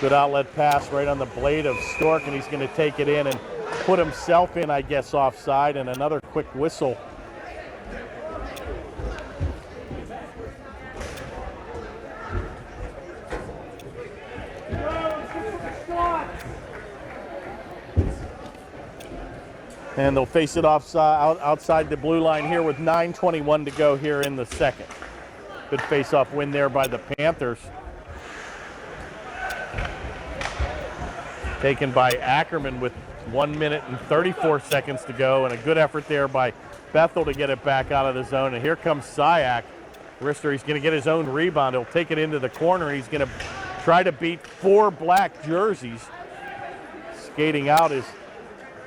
Good outlet pass right on the blade of Stork, and he's going to take it in and put himself in, I guess, offside, and another quick whistle. And they'll face it outside the blue line here with 9:21 to go here in the second. Good face-off win there by the Panthers. Taken by Ackerman with 1 minute and 34 seconds to go, and a good effort there by Bethel to get it back out of the zone. And here comes Syak. Rister, he's going to get his own rebound. He'll take it into the corner. He's going to try to beat 4 black jerseys. Skating out is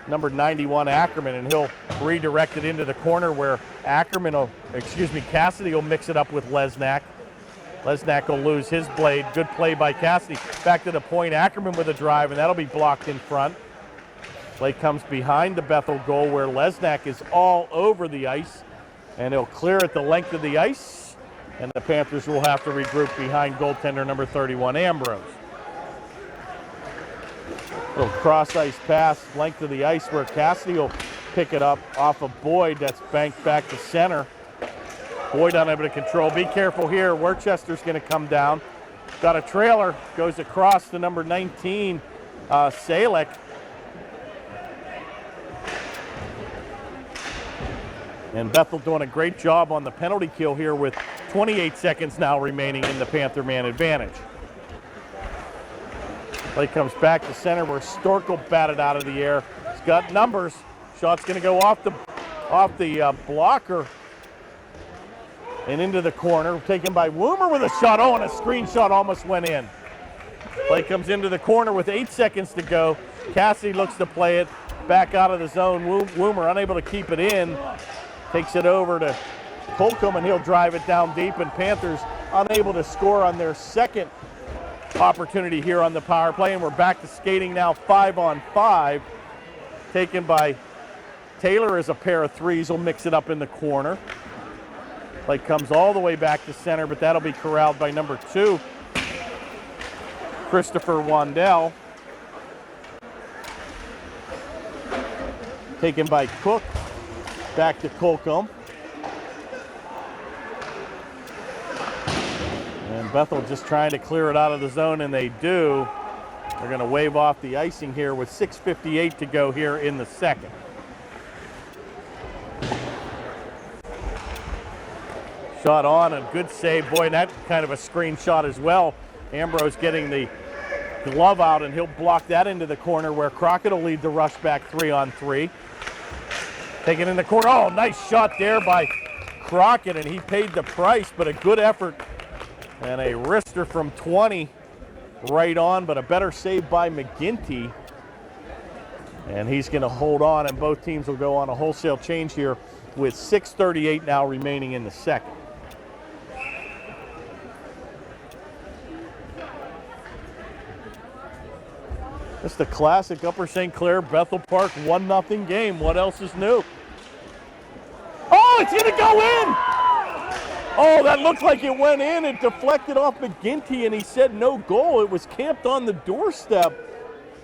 number 91 Ackerman, and he'll redirect it into the corner where Cassidy will mix it up with Lesnak. Lesnak will lose his blade. Good play by Cassidy. Back to the point, Ackerman with a drive, and that'll be blocked in front. Play comes behind the Bethel goal where Lesnak is all over the ice, and he'll clear it the length of the ice, and the Panthers will have to regroup behind goaltender number 31 Ambrose. Little cross-ice pass, length of the ice where Cassidy will pick it up off of Boyd. That's banked back to center. Boyd unable to control. Be careful here. Worcester's going to come down. Got a trailer. Goes across to number 19, Salek. And Bethel doing a great job on the penalty kill here with 28 seconds now remaining in the Panther man advantage. Play comes back to center where Storkel batted out of the air. He's got numbers. Shot's going to go off the blocker and into the corner. Taken by Woomer with a shot. Oh, and a screen shot almost went in. Play comes into the corner with 8 seconds to go. Cassidy looks to play it back out of the zone. Woomer unable to keep it in. Takes it over to Holcomb, and he'll drive it down deep. And Panthers unable to score on their second opportunity here on the power play, and we're back to skating now 5-on-5. Taken by Taylor as a pair of threes. Will mix it up in the corner. Play comes all the way back to center, but that'll be corralled by number 2, Christopher Wandell. Taken by Cook. Back to Colcomb. And Bethel just trying to clear it out of the zone, and they do. They're going to wave off the icing here with 6:58 to go here in the second. Shot on, a good save. Boy, and that kind of a screen shot as well. Ambrose getting the glove out, and he'll block that into the corner where Crockett will lead the rush back 3-on-3. Taken in the corner. Oh, nice shot there by Crockett, and he paid the price, but a good effort. And a wrister from 20 right on, but a better save by McGinty. And he's going to hold on, and both teams will go on a wholesale change here with 6:38 now remaining in the second. It's the classic Upper St. Clair Bethel Park 1-0 game. What else is new? Oh, it's going to go in! Oh, that looked like it went in. It deflected off McGinty, and he said no goal. It was camped on the doorstep.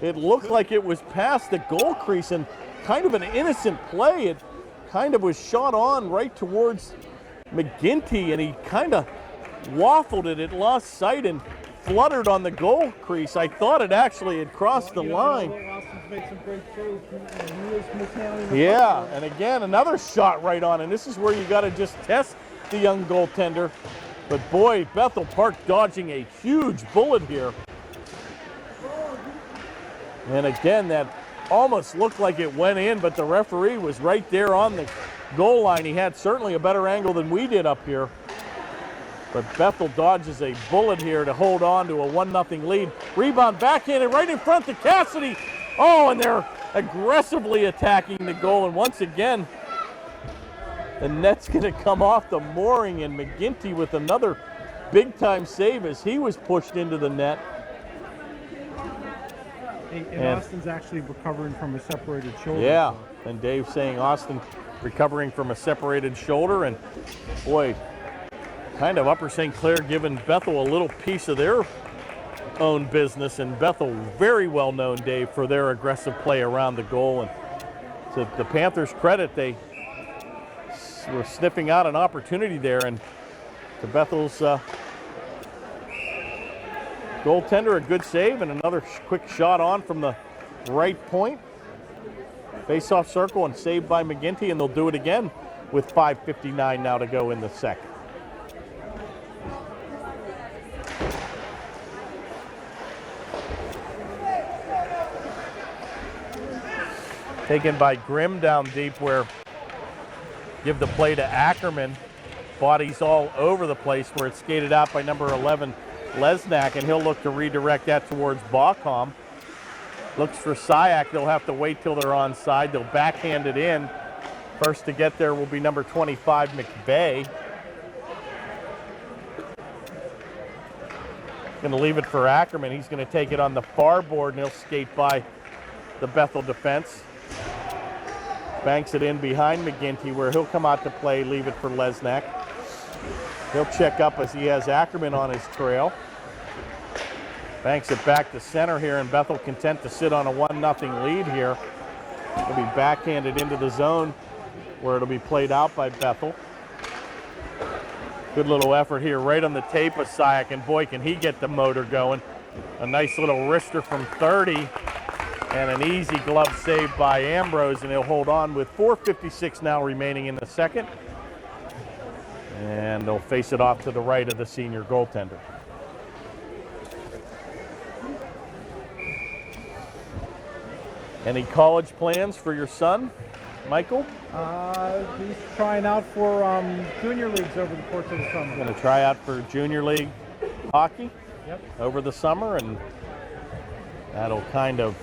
It looked like it was past the goal crease, and kind of an innocent play. It kind of was shot on right towards McGinty, and he kind of waffled it. It lost sight and fluttered on the goal crease. I thought it actually had crossed the line. Austin's made some great saves. He is mishandling the Yeah, and again, another shot right on, and this is where you got to just test the young goaltender. But boy, Bethel Park dodging a huge bullet here. And again, that almost looked like it went in, but the referee was right there on the goal line. He had certainly a better angle than we did up here. But Bethel dodges a bullet here to hold on to a 1-0 lead. Rebound backhanded right in front to Cassidy. Oh, and they're aggressively attacking the goal. And once again, the net's going to come off the mooring, and McGinty with another big-time save as he was pushed into the net. And Austin's actually recovering from a separated shoulder. Yeah, and Dave saying Austin recovering from a separated shoulder. And boy, kind of Upper St. Clair giving Bethel a little piece of their own business, and Bethel very well known, Dave, for their aggressive play around the goal. And to the Panthers' credit, they were sniffing out an opportunity there, and to Bethel's goaltender, a good save and another quick shot on from the right point. Face-off circle and saved by McGinty, and they'll do it again with 5:59 now to go in the second. Taken by Grimm down deep, where give the play to Ackerman. Bodies all over the place where it's skated out by number 11, Lesnak, and he'll look to redirect that towards Baucom. Looks for Syak. They'll have to wait till they're onside. They'll backhand it in. First to get there will be number 25, McVeigh. Going to leave it for Ackerman. He's going to take it on the far board, and he'll skate by the Bethel defense. Banks it in behind McGinty, where he'll come out to play, leave it for Lesnak. He'll check up as he has Ackerman on his trail. Banks it back to center here, and Bethel content to sit on a 1-0 lead here. It'll be backhanded into the zone, where it'll be played out by Bethel. Good little effort here right on the tape of Syak, and boy, can he get the motor going. A nice little wrister from 30. And an easy glove save by Ambrose, and he'll hold on with 4:56 now remaining in the second. And they'll face it off to the right of the senior goaltender. Any college plans for your son, Michael? He's trying out for junior leagues over the course of the summer. Going to try out for junior league hockey over the summer, and that'll kind of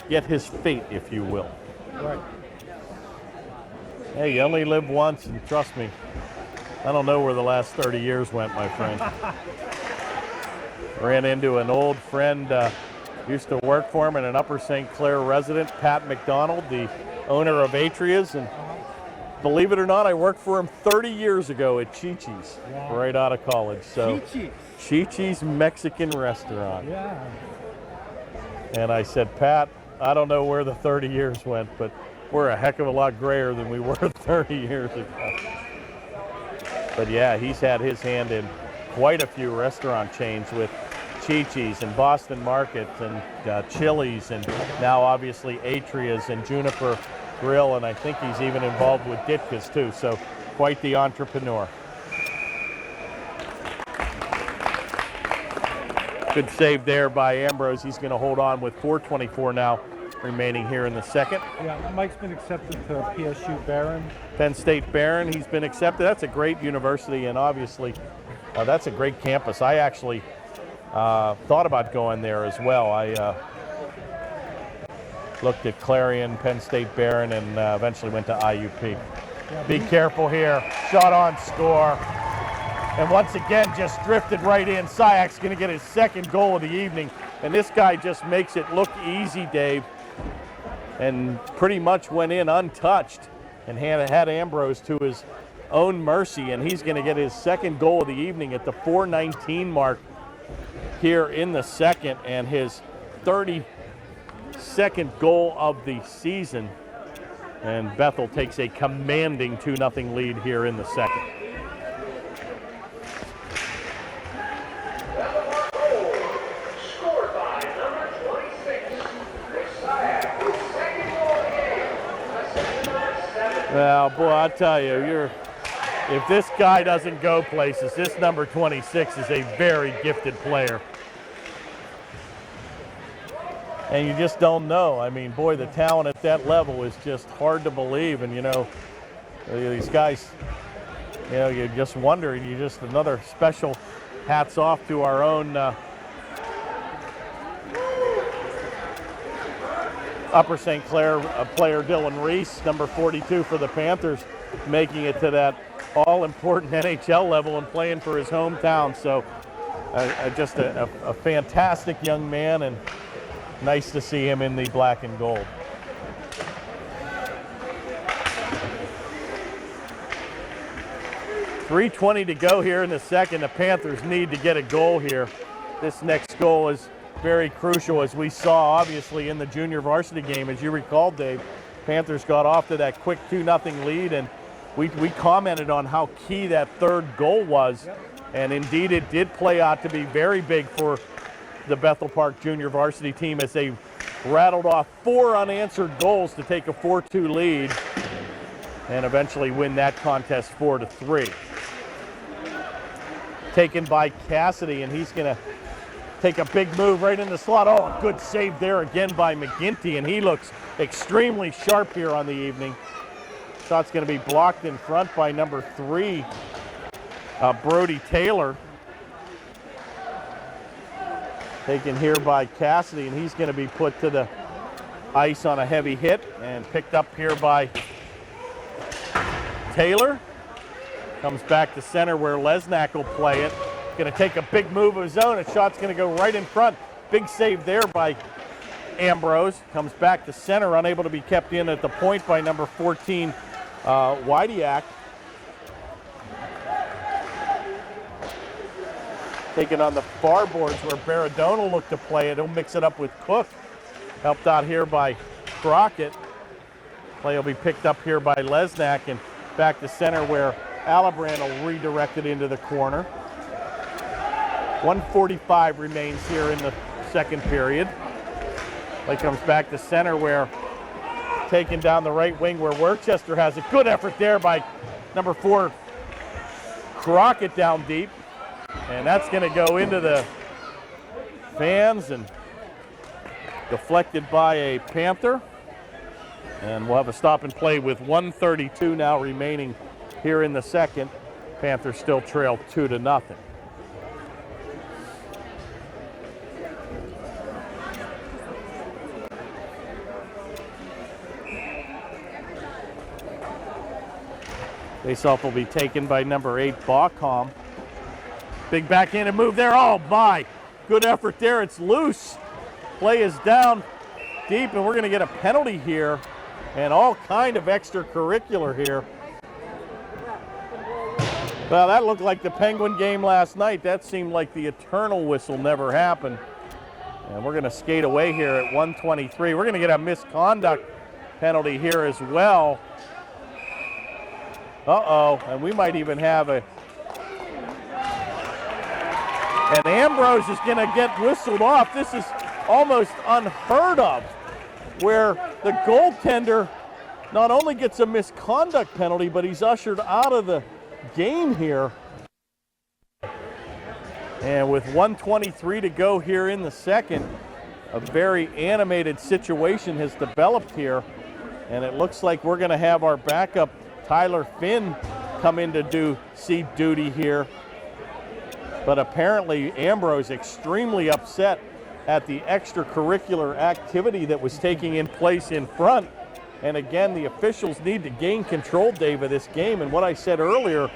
get his fate, if you will. Right. Hey, you only live once, and trust me, I don't know where the last 30 years went, my friend. Ran into an old friend, used to work for him, and an Upper St. Clair resident, Pat McDonald, the owner of Atria's, and believe it or not, I worked for him 30 years ago at Chi-Chi's, right out of college. So Chi-Chi's Mexican restaurant. Yeah. And I said, Pat, I don't know where the 30 years went, but we're a heck of a lot grayer than we were 30 years ago. But yeah, he's had his hand in quite a few restaurant chains with Chi-Chi's and Boston Market and Chili's, and now obviously Atria's and Juniper Grill, and I think he's even involved with Ditka's too, so quite the entrepreneur. Good save there by Ambrose. He's going to hold on with 4:24 now remaining here in the second. Yeah, Mike's been accepted to PSU Barron. Penn State Barron, he's been accepted. That's a great university, and obviously that's a great campus. I actually thought about going there as well. I looked at Clarion, Penn State Barron, and eventually went to IUP. Yeah, Be careful here. Shot on score. And once again, just drifted right in. Syak's going to get his second goal of the evening. And this guy just makes it look easy, Dave. And pretty much went in untouched and had Ambrose to his own mercy. And he's going to get his second goal of the evening at the 4:19 mark here in the second, and his 32nd goal of the season. And Bethel takes a commanding 2-0 lead here in the second. Well, boy, I tell you, if this guy doesn't go places, this number 26 is a very gifted player. And you just don't know. I mean, boy, the talent at that level is just hard to believe. And, you know, these guys, you know, you just wonder, you just another special hats off to our own Upper St. Clair player Dylan Reese, number 42 for the Panthers, making it to that all-important NHL level and playing for his hometown. So just a fantastic young man, and nice to see him in the black and gold. .320 to go here in the second. The Panthers need to get a goal here. This next goal is very crucial, as we saw obviously in the junior varsity game. As you recall, Dave, Panthers got off to that quick 2-0 lead, and we commented on how key that third goal was. And indeed it did play out to be very big for the Bethel Park junior varsity team, as they rattled off 4 unanswered goals to take a 4-2 lead and eventually win that contest 4-3. Taken by Cassidy, and he's going to take a big move right in the slot. Oh, a good save there again by McGinty, and he looks extremely sharp here on the evening. Shot's going to be blocked in front by number 3, Brody Taylor. Taken here by Cassidy, and he's going to be put to the ice on a heavy hit and picked up here by Taylor. Comes back to center where Lesnack will play it. Going to take a big move of his own. A shot's going to go right in front. Big save there by Ambrose. Comes back to center, unable to be kept in at the point by number 14, Wydiak. Taken on the far boards where Baradona will look to play it. He'll mix it up with Cook. Helped out here by Crockett. Play will be picked up here by Lesnack and back to center where Alibrand will redirect it into the corner. 1:45 remains here in the second period. Play comes back to center where taken down the right wing where Worcester has a good effort there by number 4, Crockett down deep. And that's going to go into the fans and deflected by a Panther. And we'll have a stop and play with 1:32 now remaining here in the second. Panthers still trail 2-0. Faceoff will be taken by number 8, Baucom. Big backhanded move there. Oh my, good effort there. It's loose. Play is down deep, and we're going to get a penalty here and all kind of extracurricular here. Well, that looked like the Penguin game last night. That seemed like the eternal whistle never happened. And we're going to skate away here at 1:23. We're going to get a misconduct penalty here as well. Uh-oh, and we might even have a... And Ambrose is going to get whistled off. This is almost unheard of, where the goaltender not only gets a misconduct penalty, but he's ushered out of the game here. And with 1:23 to go here in the second, a very animated situation has developed here. And it looks like we're going to have our backup, Tyler Finn, come in to do seat duty here. But apparently Ambrose extremely upset at the extracurricular activity that was taking in place in front. And again, the officials need to gain control, Dave, of this game. And what I said earlier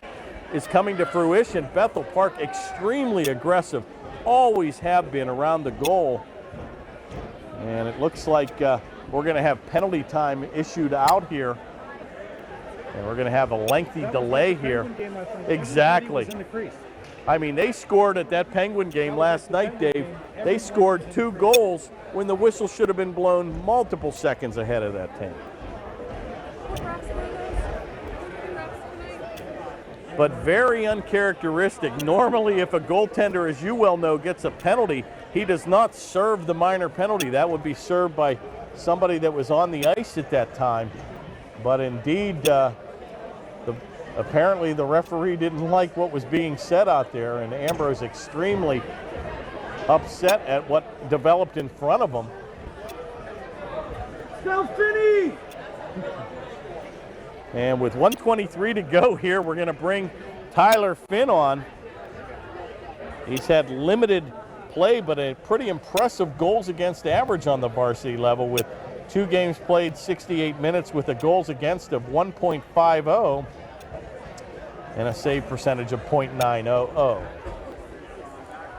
is coming to fruition. Bethel Park extremely aggressive, always have been around the goal. And it looks like we're going to have penalty time issued out here. And we're going to have a lengthy delay here. Exactly. I mean, they scored at that Penguin game last night, Dave. They scored 2 goals when the whistle should have been blown multiple seconds ahead of that time. But very uncharacteristic. Normally, if a goaltender, as you well know, gets a penalty, he does not serve the minor penalty. That would be served by somebody that was on the ice at that time. But indeed, apparently the referee didn't like what was being said out there, and Ambrose extremely upset at what developed in front of him. Go, Finny! And with 1:23 to go here, we're going to bring Tyler Finn on. He's had limited play, but a pretty impressive goals against average on the varsity level with 2 games played, 68 minutes with a goals against of 1.50 and a save percentage of .900.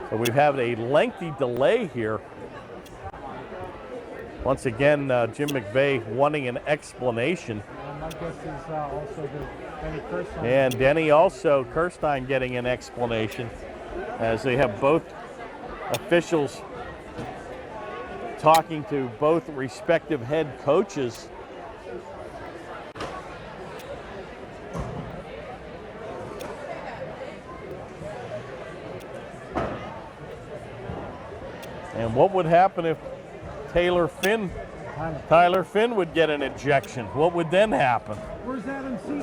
So we've had a lengthy delay here. Once again, Jim McVeigh wanting an explanation. My guess is also Denny Kirstein. And Denny also, Kirstein, getting an explanation as they have both officials talking to both respective head coaches. And what would happen if Tyler Finn would get an ejection. What would then happen? Where's Adam Seaton?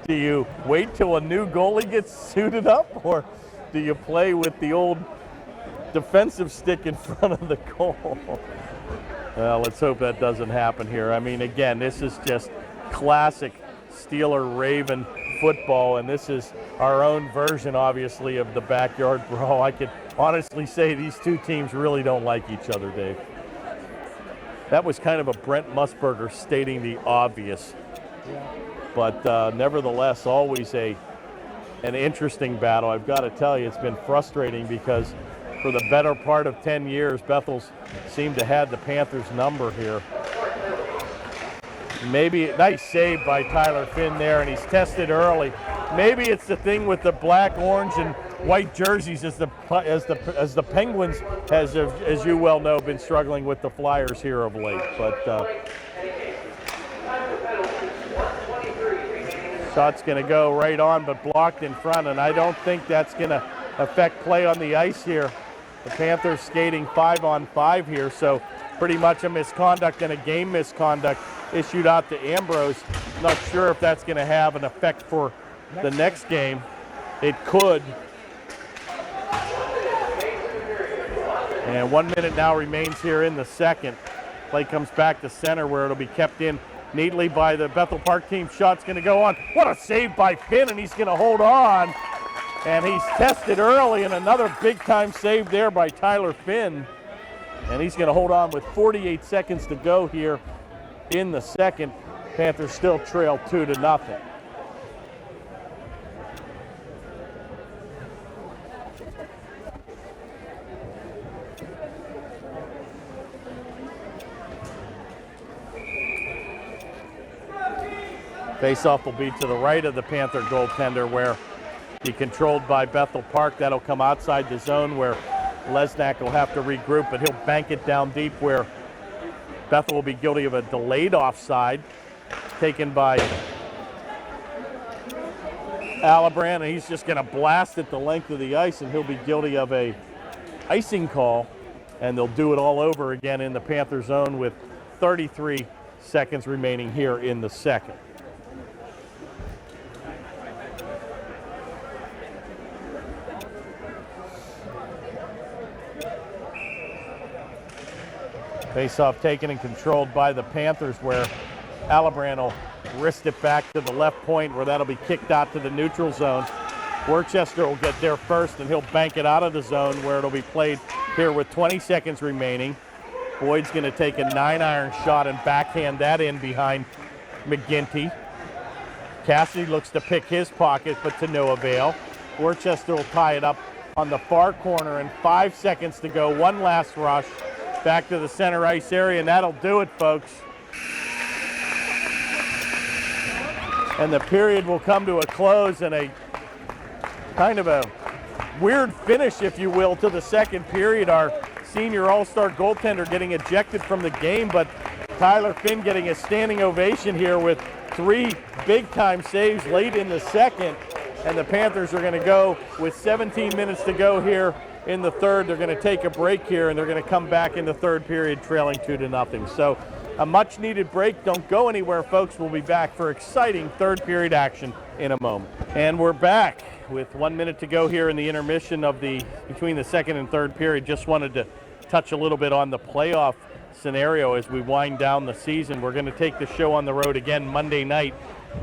Do you wait till a new goalie gets suited up, or do you play with the old defensive stick in front of the goal? Well, let's hope that doesn't happen here. I mean, again, this is just classic Steeler-Raven football, and this is our own version, obviously, of the backyard brawl. I could honestly say these two teams really don't like each other, Dave. That was kind of a Brent Musburger stating the obvious. Yeah. But nevertheless, always an interesting battle. I've got to tell you, it's been frustrating because for the better part of 10 years, Bethel's seemed to have the Panthers' number here. Maybe nice save by Tyler Finn there, and he's tested early. Maybe it's the thing with the black, orange, and white jerseys as the Penguins, as you well know, been struggling with the Flyers here of late. But shot's going to go right on, but blocked in front, and I don't think that's going to affect play on the ice here. The Panthers skating 5-on-5 here, so pretty much a misconduct and a game misconduct issued out to Ambrose. Not sure if that's going to have an effect for the next game. It could. And 1 minute now remains here in the second. Play comes back to center where it'll be kept in neatly by the Bethel Park team. Shot's going to go on. What a save by Finn, and he's going to hold on. And he's tested early, and another big-time save there by Tyler Finn. And he's going to hold on with 48 seconds to go here in the second. Panthers still trail 2-0. Faceoff will be to the right of the Panther goaltender, where he controlled by Bethel Park. That'll come outside the zone where Lesnak will have to regroup, but he'll bank it down deep where Bethel will be guilty of a delayed offside taken by Alibrand, and he's just going to blast it the length of the ice, and he'll be guilty of a icing call, and they'll do it all over again in the Panther zone with 33 seconds remaining here in the second. Face-off taken and controlled by the Panthers, where Alibrand will wrist it back to the left point, where that'll be kicked out to the neutral zone. Worcester will get there first, and he'll bank it out of the zone, where it'll be played here with 20 seconds remaining. Boyd's going to take a 9-iron shot and backhand that in behind McGinty. Cassidy looks to pick his pocket, but to no avail. Worcester will tie it up on the far corner, and 5 seconds to go. One last rush back to the center ice area, and that'll do it, folks. And the period will come to a close, and a kind of a weird finish, if you will, to the second period. Our senior all-star goaltender getting ejected from the game, but Tyler Finn getting a standing ovation here with 3 big-time saves late in the second. And the Panthers are going to go with 17 minutes to go here in the third. They're going to take a break here, and they're going to come back in the third period trailing 2-0. So a much-needed break. Don't go anywhere, folks. We'll be back for exciting third period action in a moment. And we're back with 1 minute to go here in the intermission of between the second and third period. Just wanted to touch a little bit on the playoff scenario as we wind down the season. We're going to take the show on the road again Monday night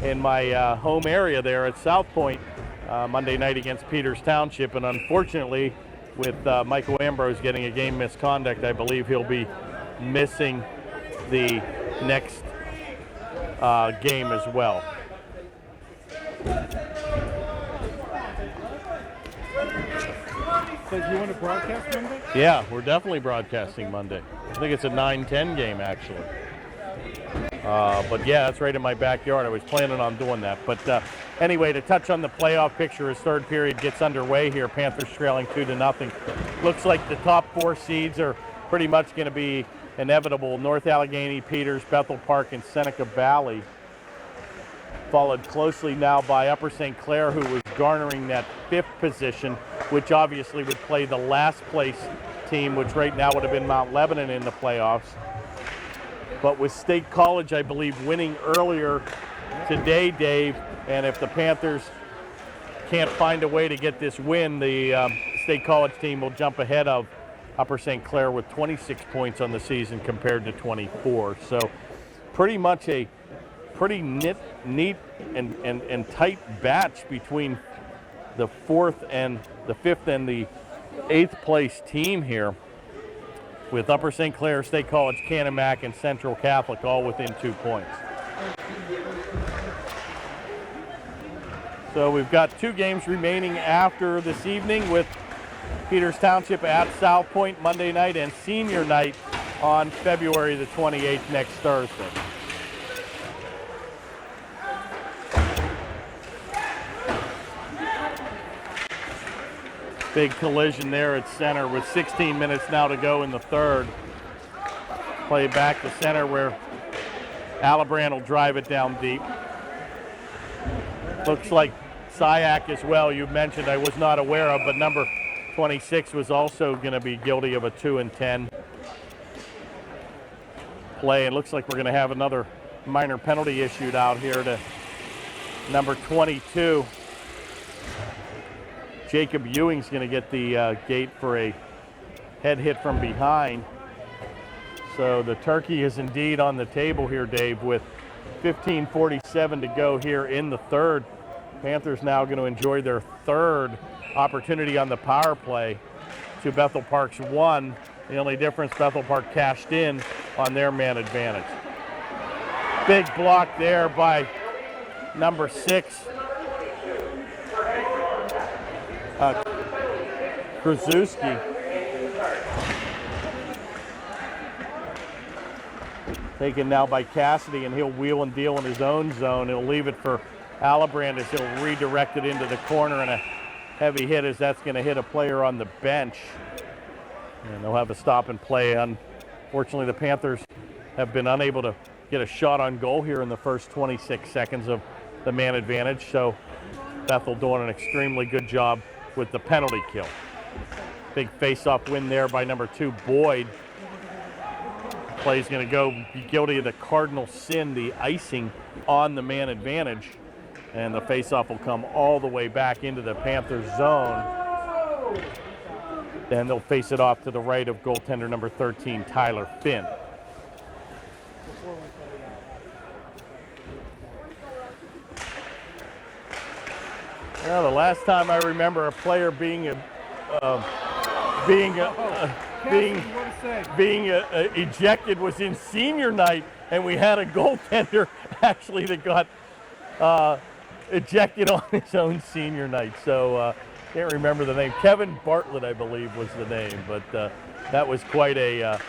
in my home area there at South Point, Monday night against Peters Township. And unfortunately, with Michael Ambrose getting a game misconduct, I believe he'll be missing the next game as well. So you want to broadcast Monday? Yeah, we're definitely broadcasting Monday. I think it's a 9-10 game, actually. But yeah, that's right in my backyard. I was planning on doing that. But anyway, to touch on the playoff picture as third period gets underway here, Panthers trailing 2-0. Looks like the top 4 seeds are pretty much going to be inevitable. North Allegheny, Peters, Bethel Park, and Seneca Valley. Followed closely now by Upper St. Clair, who was garnering that 5th position which obviously would play the last place team, which right now would have been Mount Lebanon in the playoffs. But with State College, I believe, winning earlier today, Dave, and if the Panthers can't find a way to get this win, the State College team will jump ahead of Upper St. Clair with 26 points on the season compared to 24. So pretty much a pretty neat and tight batch between the 4th and the 5th and the 8th place team here, with Upper St. Clair, State College, Canon-Mac, and Central Catholic all within 2 points. So we've got 2 games remaining after this evening, with Peters Township at South Point Monday night and senior night on February the 28th, next Thursday. Big collision there at center with 16 minutes now to go in the third. Play back to center where Alibrand will drive it down deep. Looks like Syack as well, you mentioned, I was not aware of, but number 26 was also going to be guilty of a 2 and 10 play. It looks like we're going to have another minor penalty issued out here to number 22. Jacob Ewing's going to get the gate for a head hit from behind. So the turkey is indeed on the table here, Dave, with 15:47 to go here in the third. Panthers now going to enjoy their third opportunity on the power play to Bethel Park's 1. The only difference, Bethel Park cashed in on their man advantage. Big block there by number 6. Krasuski. Taken now by Cassidy, and he'll wheel and deal in his own zone. He'll leave it for Alibrand as he'll redirect it into the corner, and a heavy hit as that's going to hit a player on the bench. And they'll have a stop and play. Unfortunately, the Panthers have been unable to get a shot on goal here in the first 26 seconds of the man advantage. So Bethel doing an extremely good job with the penalty kill. Big face-off win there by number 2, Boyd. Play's going to go be guilty of the cardinal sin, the icing on the man advantage. And the face-off will come all the way back into the Panthers zone. Then they'll face it off to the right of goaltender number 13, Tyler Finn. Well, the last time I remember a player being ejected was in senior night, and we had a goaltender actually that got ejected on his own senior night. So can't remember the name. Kevin Bartlett, I believe, was the name, but that was quite a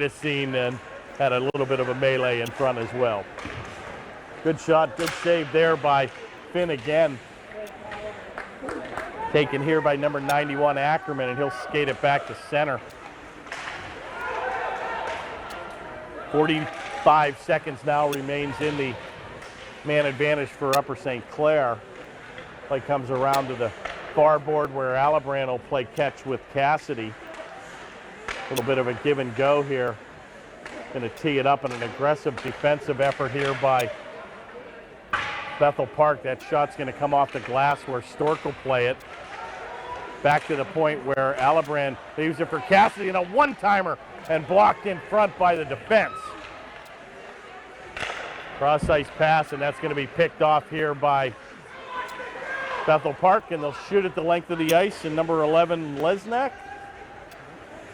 scene, and had a little bit of a melee in front as well. Good shot, good save there by Finn again. Taken here by number 91, Ackerman, and he'll skate it back to center. 45 seconds now remains in the man advantage for Upper St. Clair. Play comes around to the far board where Alibrand will play catch with Cassidy. A little bit of a give and go here. Going to tee it up in an aggressive defensive effort here by Bethel Park. That shot's going to come off the glass where Stork will play it. Back to the point where Alibrand leaves it for Cassidy, and a one-timer, and blocked in front by the defense. Cross-ice pass, and that's going to be picked off here by Bethel Park, and they'll shoot at the length of the ice, and number 11, Lesnak.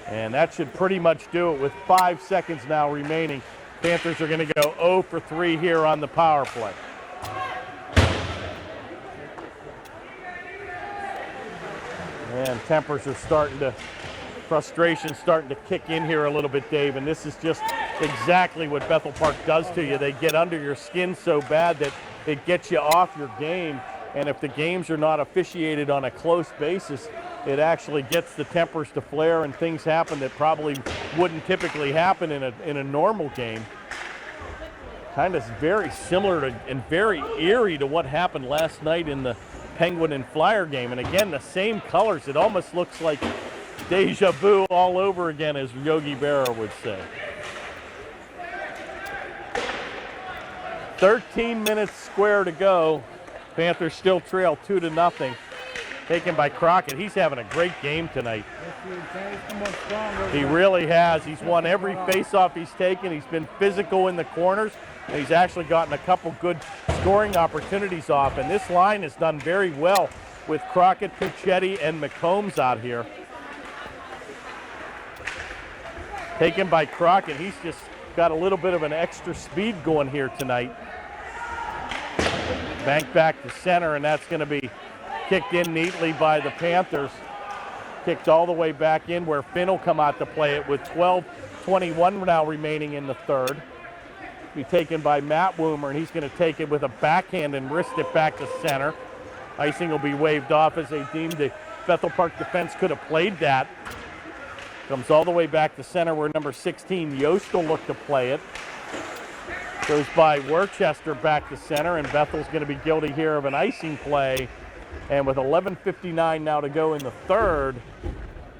And that should pretty much do it with 5 seconds now remaining. Panthers are going to go 0 for 3 here on the power play. And tempers are frustration's starting to kick in here a little bit, Dave, and this is just exactly what Bethel Park does to you. They get under your skin so bad that it gets you off your game, and if the games are not officiated on a close basis, it actually gets the tempers to flare, and things happen that probably wouldn't typically happen in a normal game. Kind of very similar to and very eerie to what happened last night in the Penguin and Flyer game. And again, the same colors. It almost looks like deja vu all over again, as Yogi Berra would say. 13 minutes square to go. Panthers still trail 2-0. Taken by Crockett. He's having a great game tonight. He really has. He's won every faceoff he's taken. He's been physical in the corners, and he's actually gotten a couple good scoring opportunities off. And this line has done very well with Crockett, Puccetti, and McCombs out here. Taken by Crockett. He's just got a little bit of an extra speed going here tonight. Bank back to center, and that's going to be kicked in neatly by the Panthers. Kicked all the way back in where Finn will come out to play it with 12:21 now remaining in the third. Be taken by Matt Woomer, and he's going to take it with a backhand and wrist it back to center. Icing will be waved off as they deemed the Bethel Park defense could have played that. Comes all the way back to center where number 16, Yost, will look to play it. Goes by Worcester back to center, and Bethel's going to be guilty here of an icing play. And with 11:59 now to go in the third,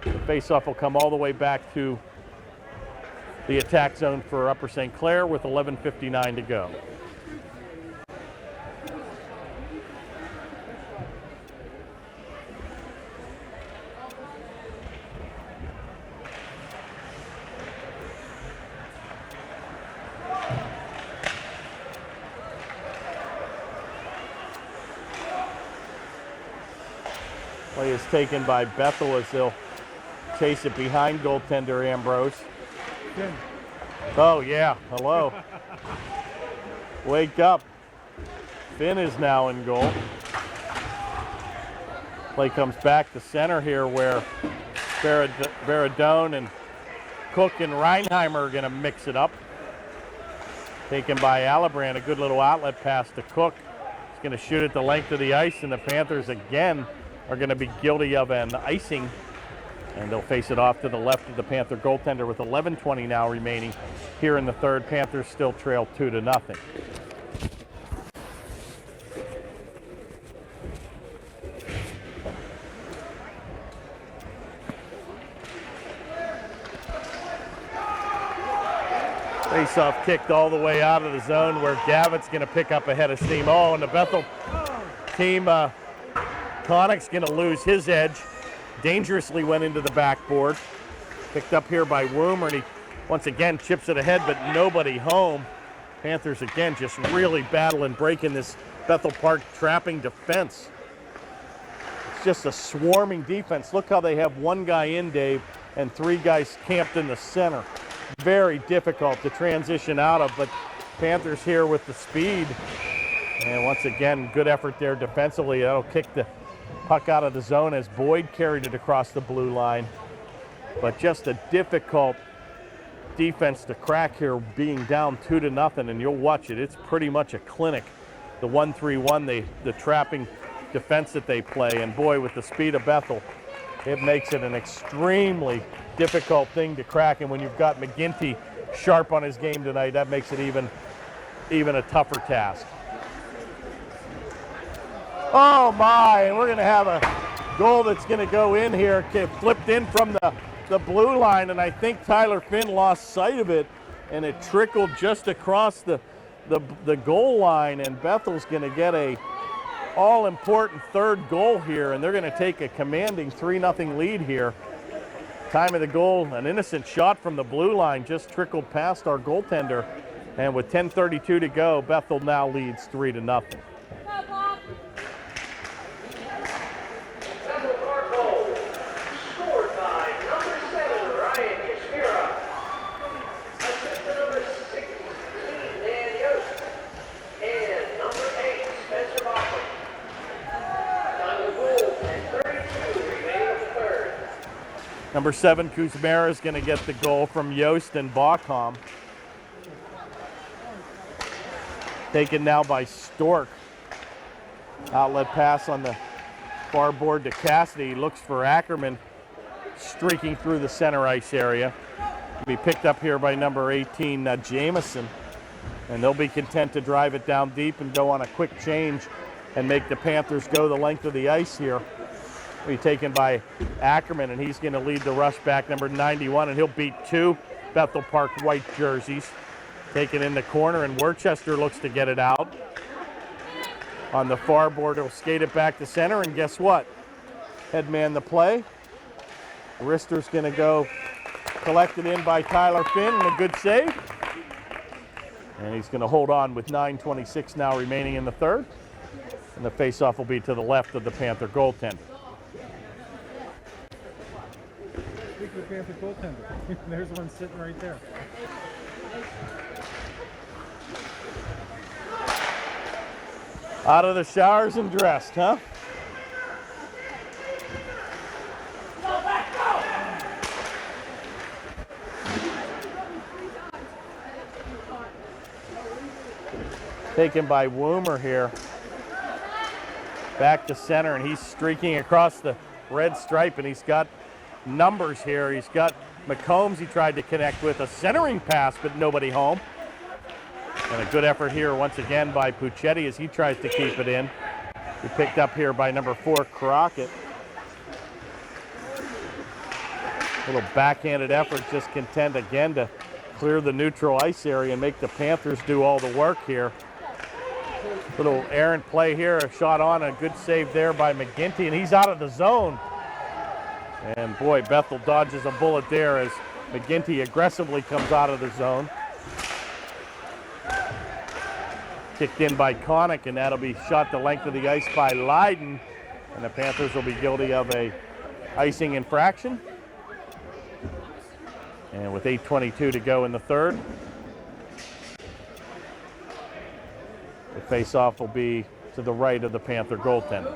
the faceoff will come all the way back to the attack zone for Upper St. Clair with 11:59 to go. Play is taken by Bethel as they'll chase it behind goaltender Ambrose. Good. Oh yeah, hello. Wake up. Finn is now in goal. Play comes back to center here where Baradone and Cook and Reinheimer are going to mix it up. Taken by Alibrand, a good little outlet pass to Cook. He's going to shoot it the length of the ice, and the Panthers again are going to be guilty of an icing, and they'll face it off to the left of the Panther goaltender with 11:20 now remaining here in the third. Panthers still trail 2-0. Face-off kicked all the way out of the zone where Gavitt's going to pick up a head of steam. Oh, and the Bethel team, Connick's going to lose his edge. Dangerously went into the backboard. Picked up here by Woomer, and he once again chips it ahead, but nobody home. Panthers again just really battling, breaking this Bethel Park trapping defense. It's just a swarming defense. Look how they have one guy in, Dave, and three guys camped in the center. Very difficult to transition out of, but Panthers here with the speed. And once again, good effort there defensively. That'll kick the puck out of the zone as Boyd carried it across the blue line. But just a difficult defense to crack here, being down 2-0, and you'll watch it. It's pretty much a clinic. The 1-3-1, the trapping defense that they play. And boy, with the speed of Bethel, it makes it an extremely difficult thing to crack. And when you've got McGinty sharp on his game tonight, that makes it even a tougher task. Oh my, and we're going to have a goal that's going to go in here. Flipped in from the blue line, and I think Tyler Finn lost sight of it, and it trickled just across the goal line, and Bethel's going to get a all-important third goal here, and they're going to take a commanding 3-0 lead here. Time of the goal, an innocent shot from the blue line just trickled past our goaltender, and with 10:32 to go, Bethel now leads 3-0. Number 7, Kuzmera, is going to get the goal from Yost and Bacham. Taken now by Stork. Outlet pass on the far board to Cassidy. Looks for Ackerman, streaking through the center ice area. Be picked up here by number 18, Jameson. And they'll be content to drive it down deep and go on a quick change and make the Panthers go the length of the ice here. Be taken by Ackerman, and he's going to lead the rush back, number 91, and he'll beat 2 Bethel Park white jerseys. Taken in the corner, and Worcester looks to get it out. On the far board, he'll skate it back to center, and guess what? Head man the play. Rister's going to go collected in by Tyler Finn, and a good save. And he's going to hold on with 9:26 now remaining in the third. And the faceoff will be to the left of the Panther goaltender. Speaking of Panther goaltender, there's one sitting right there. Out of the showers and dressed, huh? Taken by Woomer here. Back to center, and he's streaking across the red stripe, and he's got numbers here. He's got McCombs he tried to connect with, a centering pass, but nobody home. And a good effort here once again by Puccetti as he tries to keep it in. He picked up here by number 4, Crockett. A little backhanded effort, just content again to clear the neutral ice area and make the Panthers do all the work here. Little errant play here, a shot on, a good save there by McGinty, and he's out of the zone. And boy, Bethel dodges a bullet there as McGinty aggressively comes out of the zone. Kicked in by Connick, and that'll be shot the length of the ice by Leiden. And the Panthers will be guilty of a icing infraction. And with 8:22 to go in the third, the face-off will be to the right of the Panther goaltender.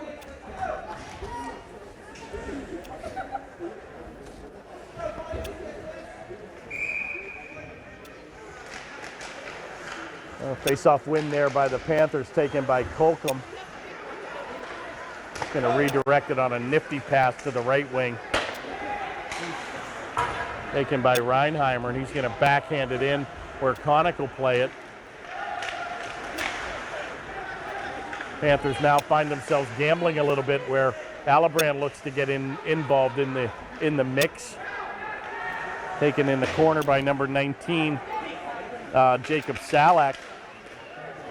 Face-off win there by the Panthers, taken by Colcom. Going to redirect it on a nifty pass to the right wing. Taken by Reinheimer, and he's going to backhand it in where Connick will play it. Panthers now find themselves gambling a little bit where Alibrand looks to get involved in the mix. Taken in the corner by number 19, Jacob Salak.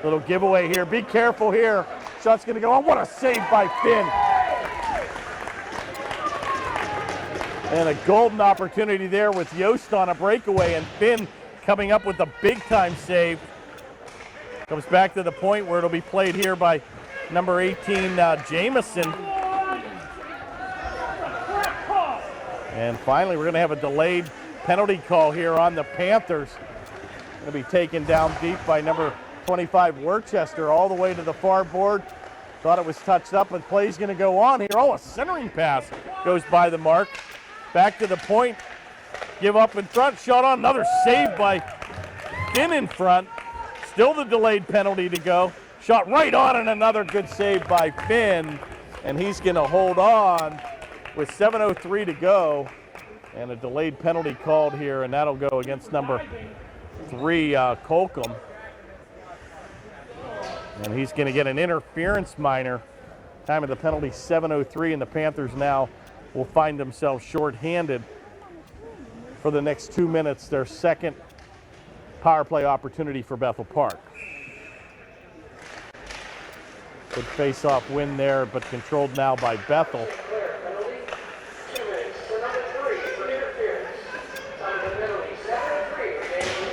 Little giveaway here. Be careful here. Shot's going to go. Oh, what a save by Finn. And a golden opportunity there with Yost on a breakaway, and Finn coming up with a big-time save. Comes back to the point where it'll be played here by number 18, Jamison. And finally, we're going to have a delayed penalty call here on the Panthers. Going to be taken down deep by number 25, Worcester, all the way to the far board. Thought it was touched up, but play's going to go on here. Oh, a centering pass goes by the mark. Back to the point. Give up in front. Shot on. Another save by Finn in front. Still the delayed penalty to go. Shot right on, and another good save by Finn. And he's going to hold on with 7:03 to go. And a delayed penalty called here, and that'll go against number 3, Colcom. And he's going to get an interference minor. Time of the penalty, 7:03, and the Panthers now will find themselves shorthanded for the next 2 minutes, their second power play opportunity for Bethel Park. Good face-off win there, but controlled now by Bethel.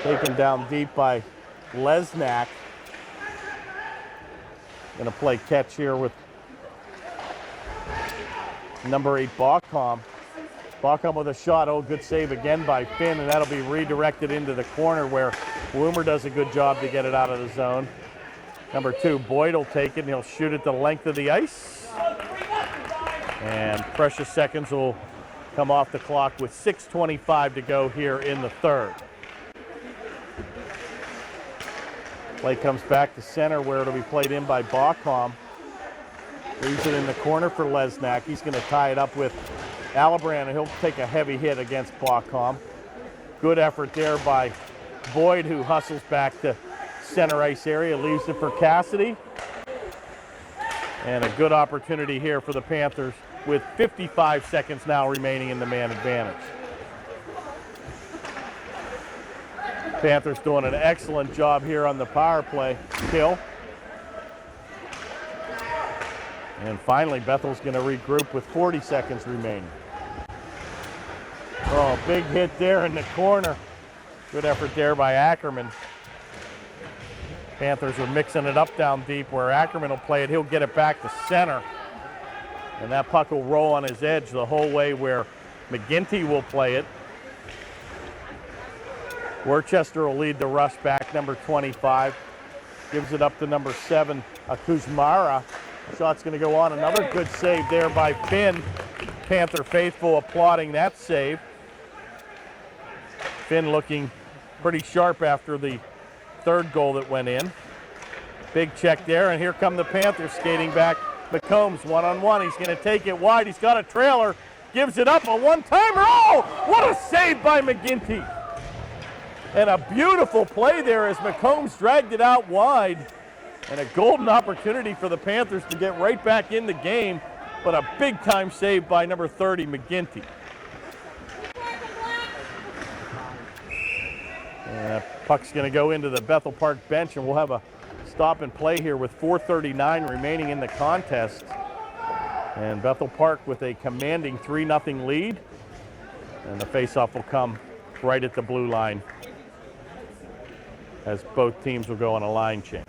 Taken down deep by Lesnak. Going to play catch here with number 8, Baucom. Baucom with a shot. Oh, good save again by Finn, and that'll be redirected into the corner where Woomer does a good job to get it out of the zone. Number 2, Boyd will take it, and he'll shoot it the length of the ice. And precious seconds will come off the clock with 6:25 to go here in the third. Play comes back to center where it'll be played in by Baucom. Leaves it in the corner for Lesnak. He's going to tie it up with Alibrand, and he'll take a heavy hit against Baucom. Good effort there by Boyd, who hustles back to center ice area, leaves it for Cassidy. And a good opportunity here for the Panthers with 55 seconds now remaining in the man advantage. Panthers doing an excellent job here on the power play kill. And finally, Bethel's going to regroup with 40 seconds remaining. Oh, big hit there in the corner. Good effort there by Ackerman. Panthers are mixing it up down deep where Ackerman will play it. He'll get it back to center. And that puck will roll on his edge the whole way where McGinty will play it. Worcester will lead the rush back, number 25. Gives it up to number 7, Kuzmara. Shot's going to go on. Another good save there by Finn. Panther faithful applauding that save. Finn looking pretty sharp after the third goal that went in. Big check there, and here come the Panthers skating back. McCombs one-on-one. He's going to take it wide. He's got a trailer. Gives it up, a one-timer. Oh, what a save by McGinty. And a beautiful play there as McCombs dragged it out wide. And a golden opportunity for the Panthers to get right back in the game, but a big-time save by number 30, McGinty. And that puck's going to go into the Bethel Park bench, and we'll have a stop and play here with 4:39 remaining in the contest. And Bethel Park with a commanding 3-0 lead. And the faceoff will come right at the blue line as both teams will go on a line change.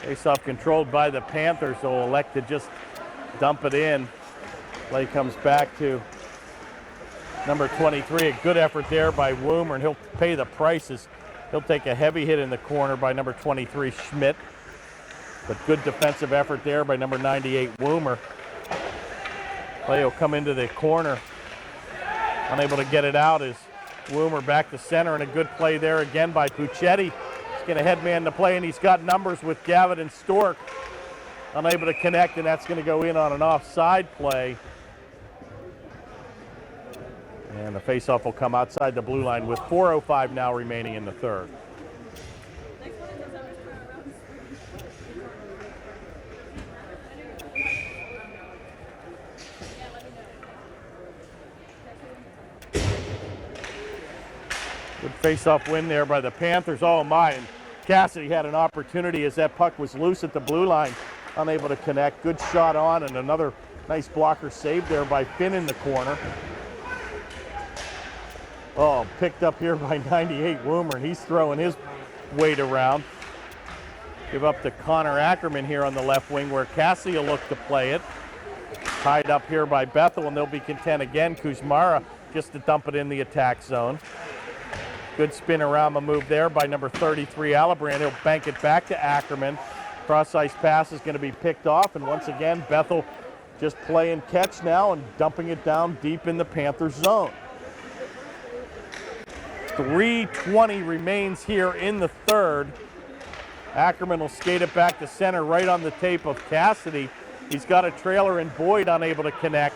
Faceoff controlled by the Panthers, so will elect to just dump it in. Play comes back to number 23. A good effort there by Woomer, and he'll pay the prices. He'll take a heavy hit in the corner by number 23, Schmidt. But good defensive effort there by number 98, Woomer. Play will come into the corner. Unable to get it out is Woomer back to center, and a good play there again by Puccetti. He's going to headman the play, and he's got numbers with Gavin and Stork. Unable to connect, and that's going to go in on an offside play. And the faceoff will come outside the blue line with 4:05 now remaining in the third. Good faceoff win there by the Panthers. Oh my, and Cassidy had an opportunity as that puck was loose at the blue line. Unable to connect. Good shot on, and another nice blocker save there by Finn in the corner. Oh, picked up here by 98 Woomer, and he's throwing his weight around. Give up to Connor Ackerman here on the left wing where Cassidy will look to play it. Tied up here by Bethel, and they'll be content again. Kuzmara just to dump it in the attack zone. Good spin around the move there by number 33, Alibrand. He'll bank it back to Ackerman. Cross-ice pass is going to be picked off, and once again, Bethel just playing catch now and dumping it down deep in the Panthers zone. 3:20 remains here in the third. Ackerman will skate it back to center right on the tape of Cassidy. He's got a trailer and Boyd unable to connect.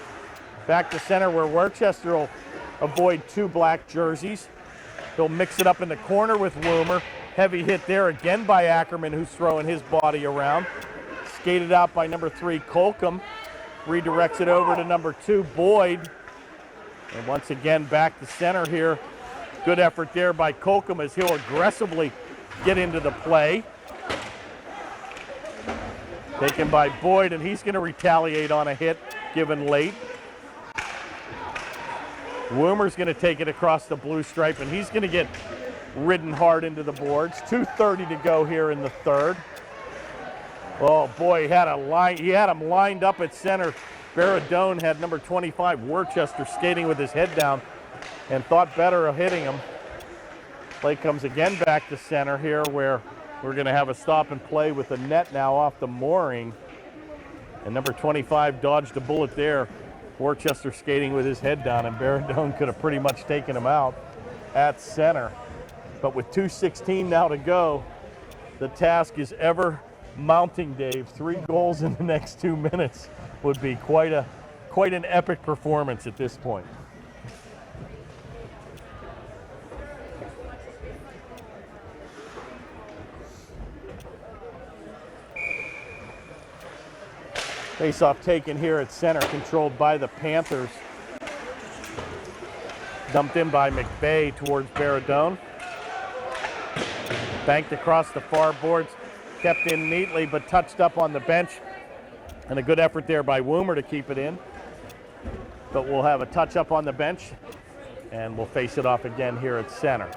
Back to center where Worcester will avoid two black jerseys. He'll mix it up in the corner with Woomer. Heavy hit there again by Ackerman, who's throwing his body around. Skated out by number 3, Colcom. Redirects it over to number 2, Boyd. And once again back to center here. Good effort there by Colcom as he'll aggressively get into the play. Taken by Boyd, and he's going to retaliate on a hit given late. Woomer's going to take it across the blue stripe, and he's going to get ridden hard into the boards. 2:30 to go here in the third. Oh boy, he had him lined up at center. Baradone had number 25, Worcester, skating with his head down and thought better of hitting him. Play comes again back to center here where we're going to have a stop and play with the net now off the mooring. And number 25 dodged a bullet there. Worcester skating with his head down, and Baradone could have pretty much taken him out at center. But with 2:16 now to go, the task is ever mounting, Dave. 3 goals in the next 2 minutes would be quite an epic performance at this point. Face-off taken here at center, controlled by the Panthers. Dumped in by McVeigh towards Baradone. Banked across the far boards, kept in neatly, but touched up on the bench. And a good effort there by Woomer to keep it in. But we'll have a touch up on the bench, and we'll face it off again here at center.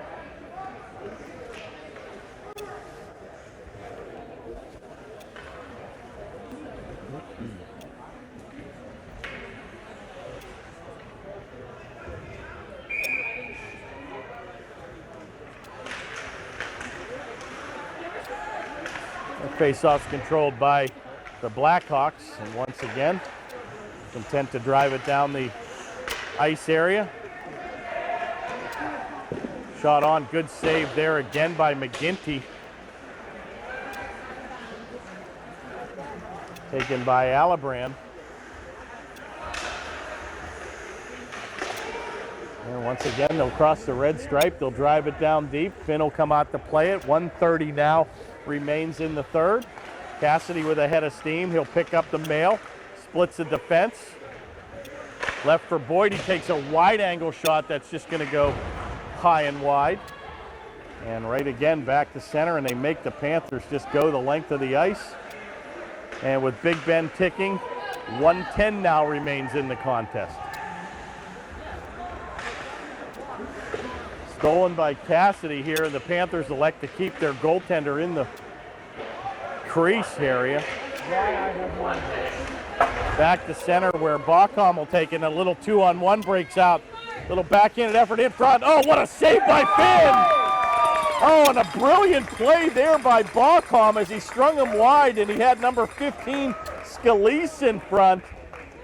Face-offs controlled by the Blackhawks, and once again, content to drive it down the ice area. Shot on, good save there again by McGinty. Taken by Alibrand. And once again, they'll cross the red stripe. They'll drive it down deep. Finn will come out to play it. 1:30 now remains in the third. Cassidy with a head of steam. He'll pick up the mail. Splits the defense. Left for Boyd. He takes a wide angle shot that's just going to go high and wide. And right again back to center, and they make the Panthers just go the length of the ice. And with Big Ben ticking, 1:10 now remains in the contest. Stolen by Cassidy here, and the Panthers elect to keep their goaltender in the crease area. Back to center where Bacom will take it. A little 2-on-1 breaks out. Little backhanded effort in front. Oh, what a save by Finn! Oh, and a brilliant play there by Bacom as he strung him wide, and he had number 15 Scalise in front.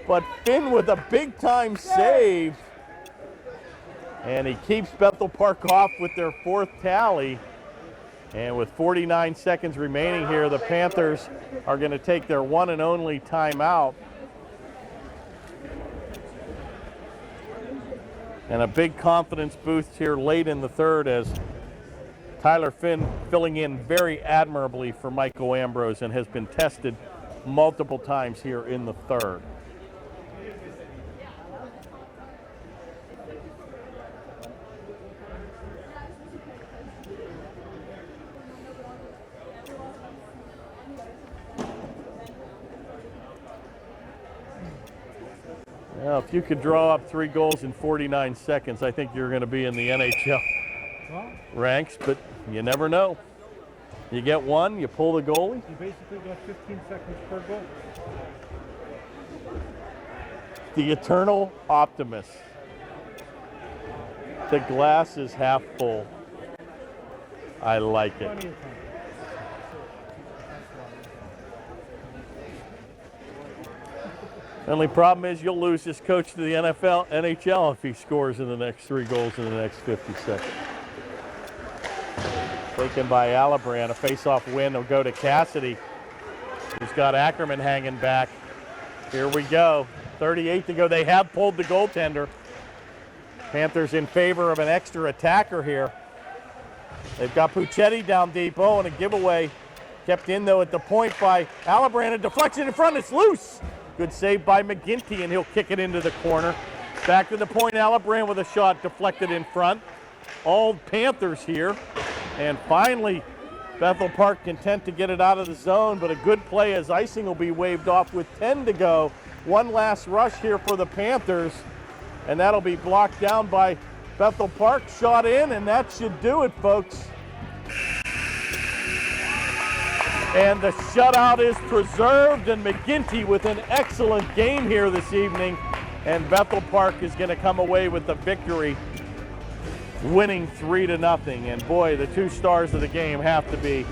But Finn with a big-time save. And he keeps Bethel Park off with their 4th tally. And with 49 seconds remaining here, the Panthers are going to take their one and only timeout. And a big confidence boost here late in the third as Tyler Finn filling in very admirably for Michael Ambrose and has been tested multiple times here in the third. Well, if you could draw up 3 goals in 49 seconds, I think you're going to be in the NHL ranks, but you never know. You get one, you pull the goalie. You basically got 15 seconds per goal. The eternal optimist. The glass is half full. I like it. Plenty of time. The only problem is you'll lose this coach to the NHL if he scores in the next 3 goals in the next 50 seconds. Taken by Alibrand. A face-off win will go to Cassidy, who's got Ackerman hanging back. Here we go. 38 to go. They have pulled the goaltender. Panthers in favor of an extra attacker here. They've got Puccetti down deep. Oh, and a giveaway. Kept in, though, at the point by Alibrand. A deflection in front. It's loose. Good save by McGinty, and he'll kick it into the corner. Back to the point, Alibrand with a shot deflected in front. All Panthers here. And finally, Bethel Park content to get it out of the zone, but a good play as icing will be waved off with 10 to go. One last rush here for the Panthers, and that'll be blocked down by Bethel Park. Shot in, and that should do it, folks. And the shutout is preserved, and McGinty with an excellent game here this evening. And Bethel Park is going to come away with the victory, winning 3-0. And boy, the 2 stars of the game have to be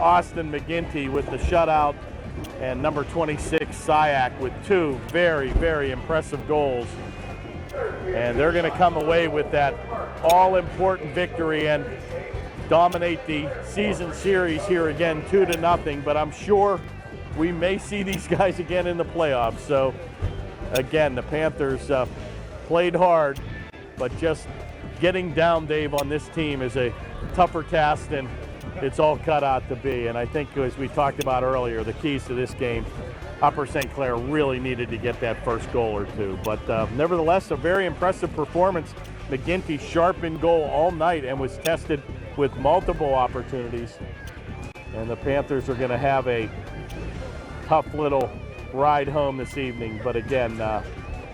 Austin McGinty with the shutout and number 26, Syak, with 2 very, very impressive goals. And they're going to come away with that all-important victory. And dominate the season series here again 2-0, but I'm sure we may see these guys again in the playoffs. So again, the Panthers played hard, but just getting down, Dave, on this team is a tougher task than it's all cut out to be. And I think, as we talked about earlier, the keys to this game, Upper St. Clair really needed to get that first goal or two. But nevertheless, a very impressive performance. McGinty sharp in goal all night and was tested with multiple opportunities. And the Panthers are going to have a tough little ride home this evening. But again,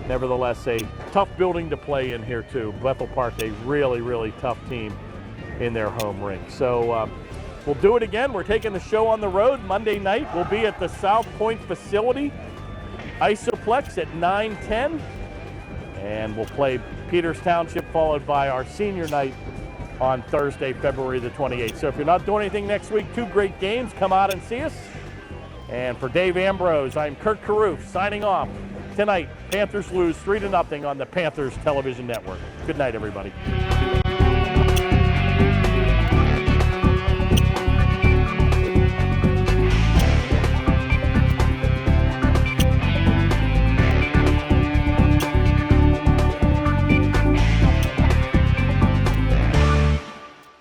nevertheless, a tough building to play in here too. Bethel Park, a really, really tough team in their home rink. So we'll do it again. We're taking the show on the road Monday night. We'll be at the South Point facility, Isoplex, at 9:10. And we'll play Peters Township, followed by our senior night on Thursday, February the 28th. So if you're not doing anything next week, 2 great games, come out and see us. And for Dave Ambrose, I'm Kurt Carruth signing off. Tonight, Panthers lose 3-0 on the Panthers Television Network. Good night, everybody.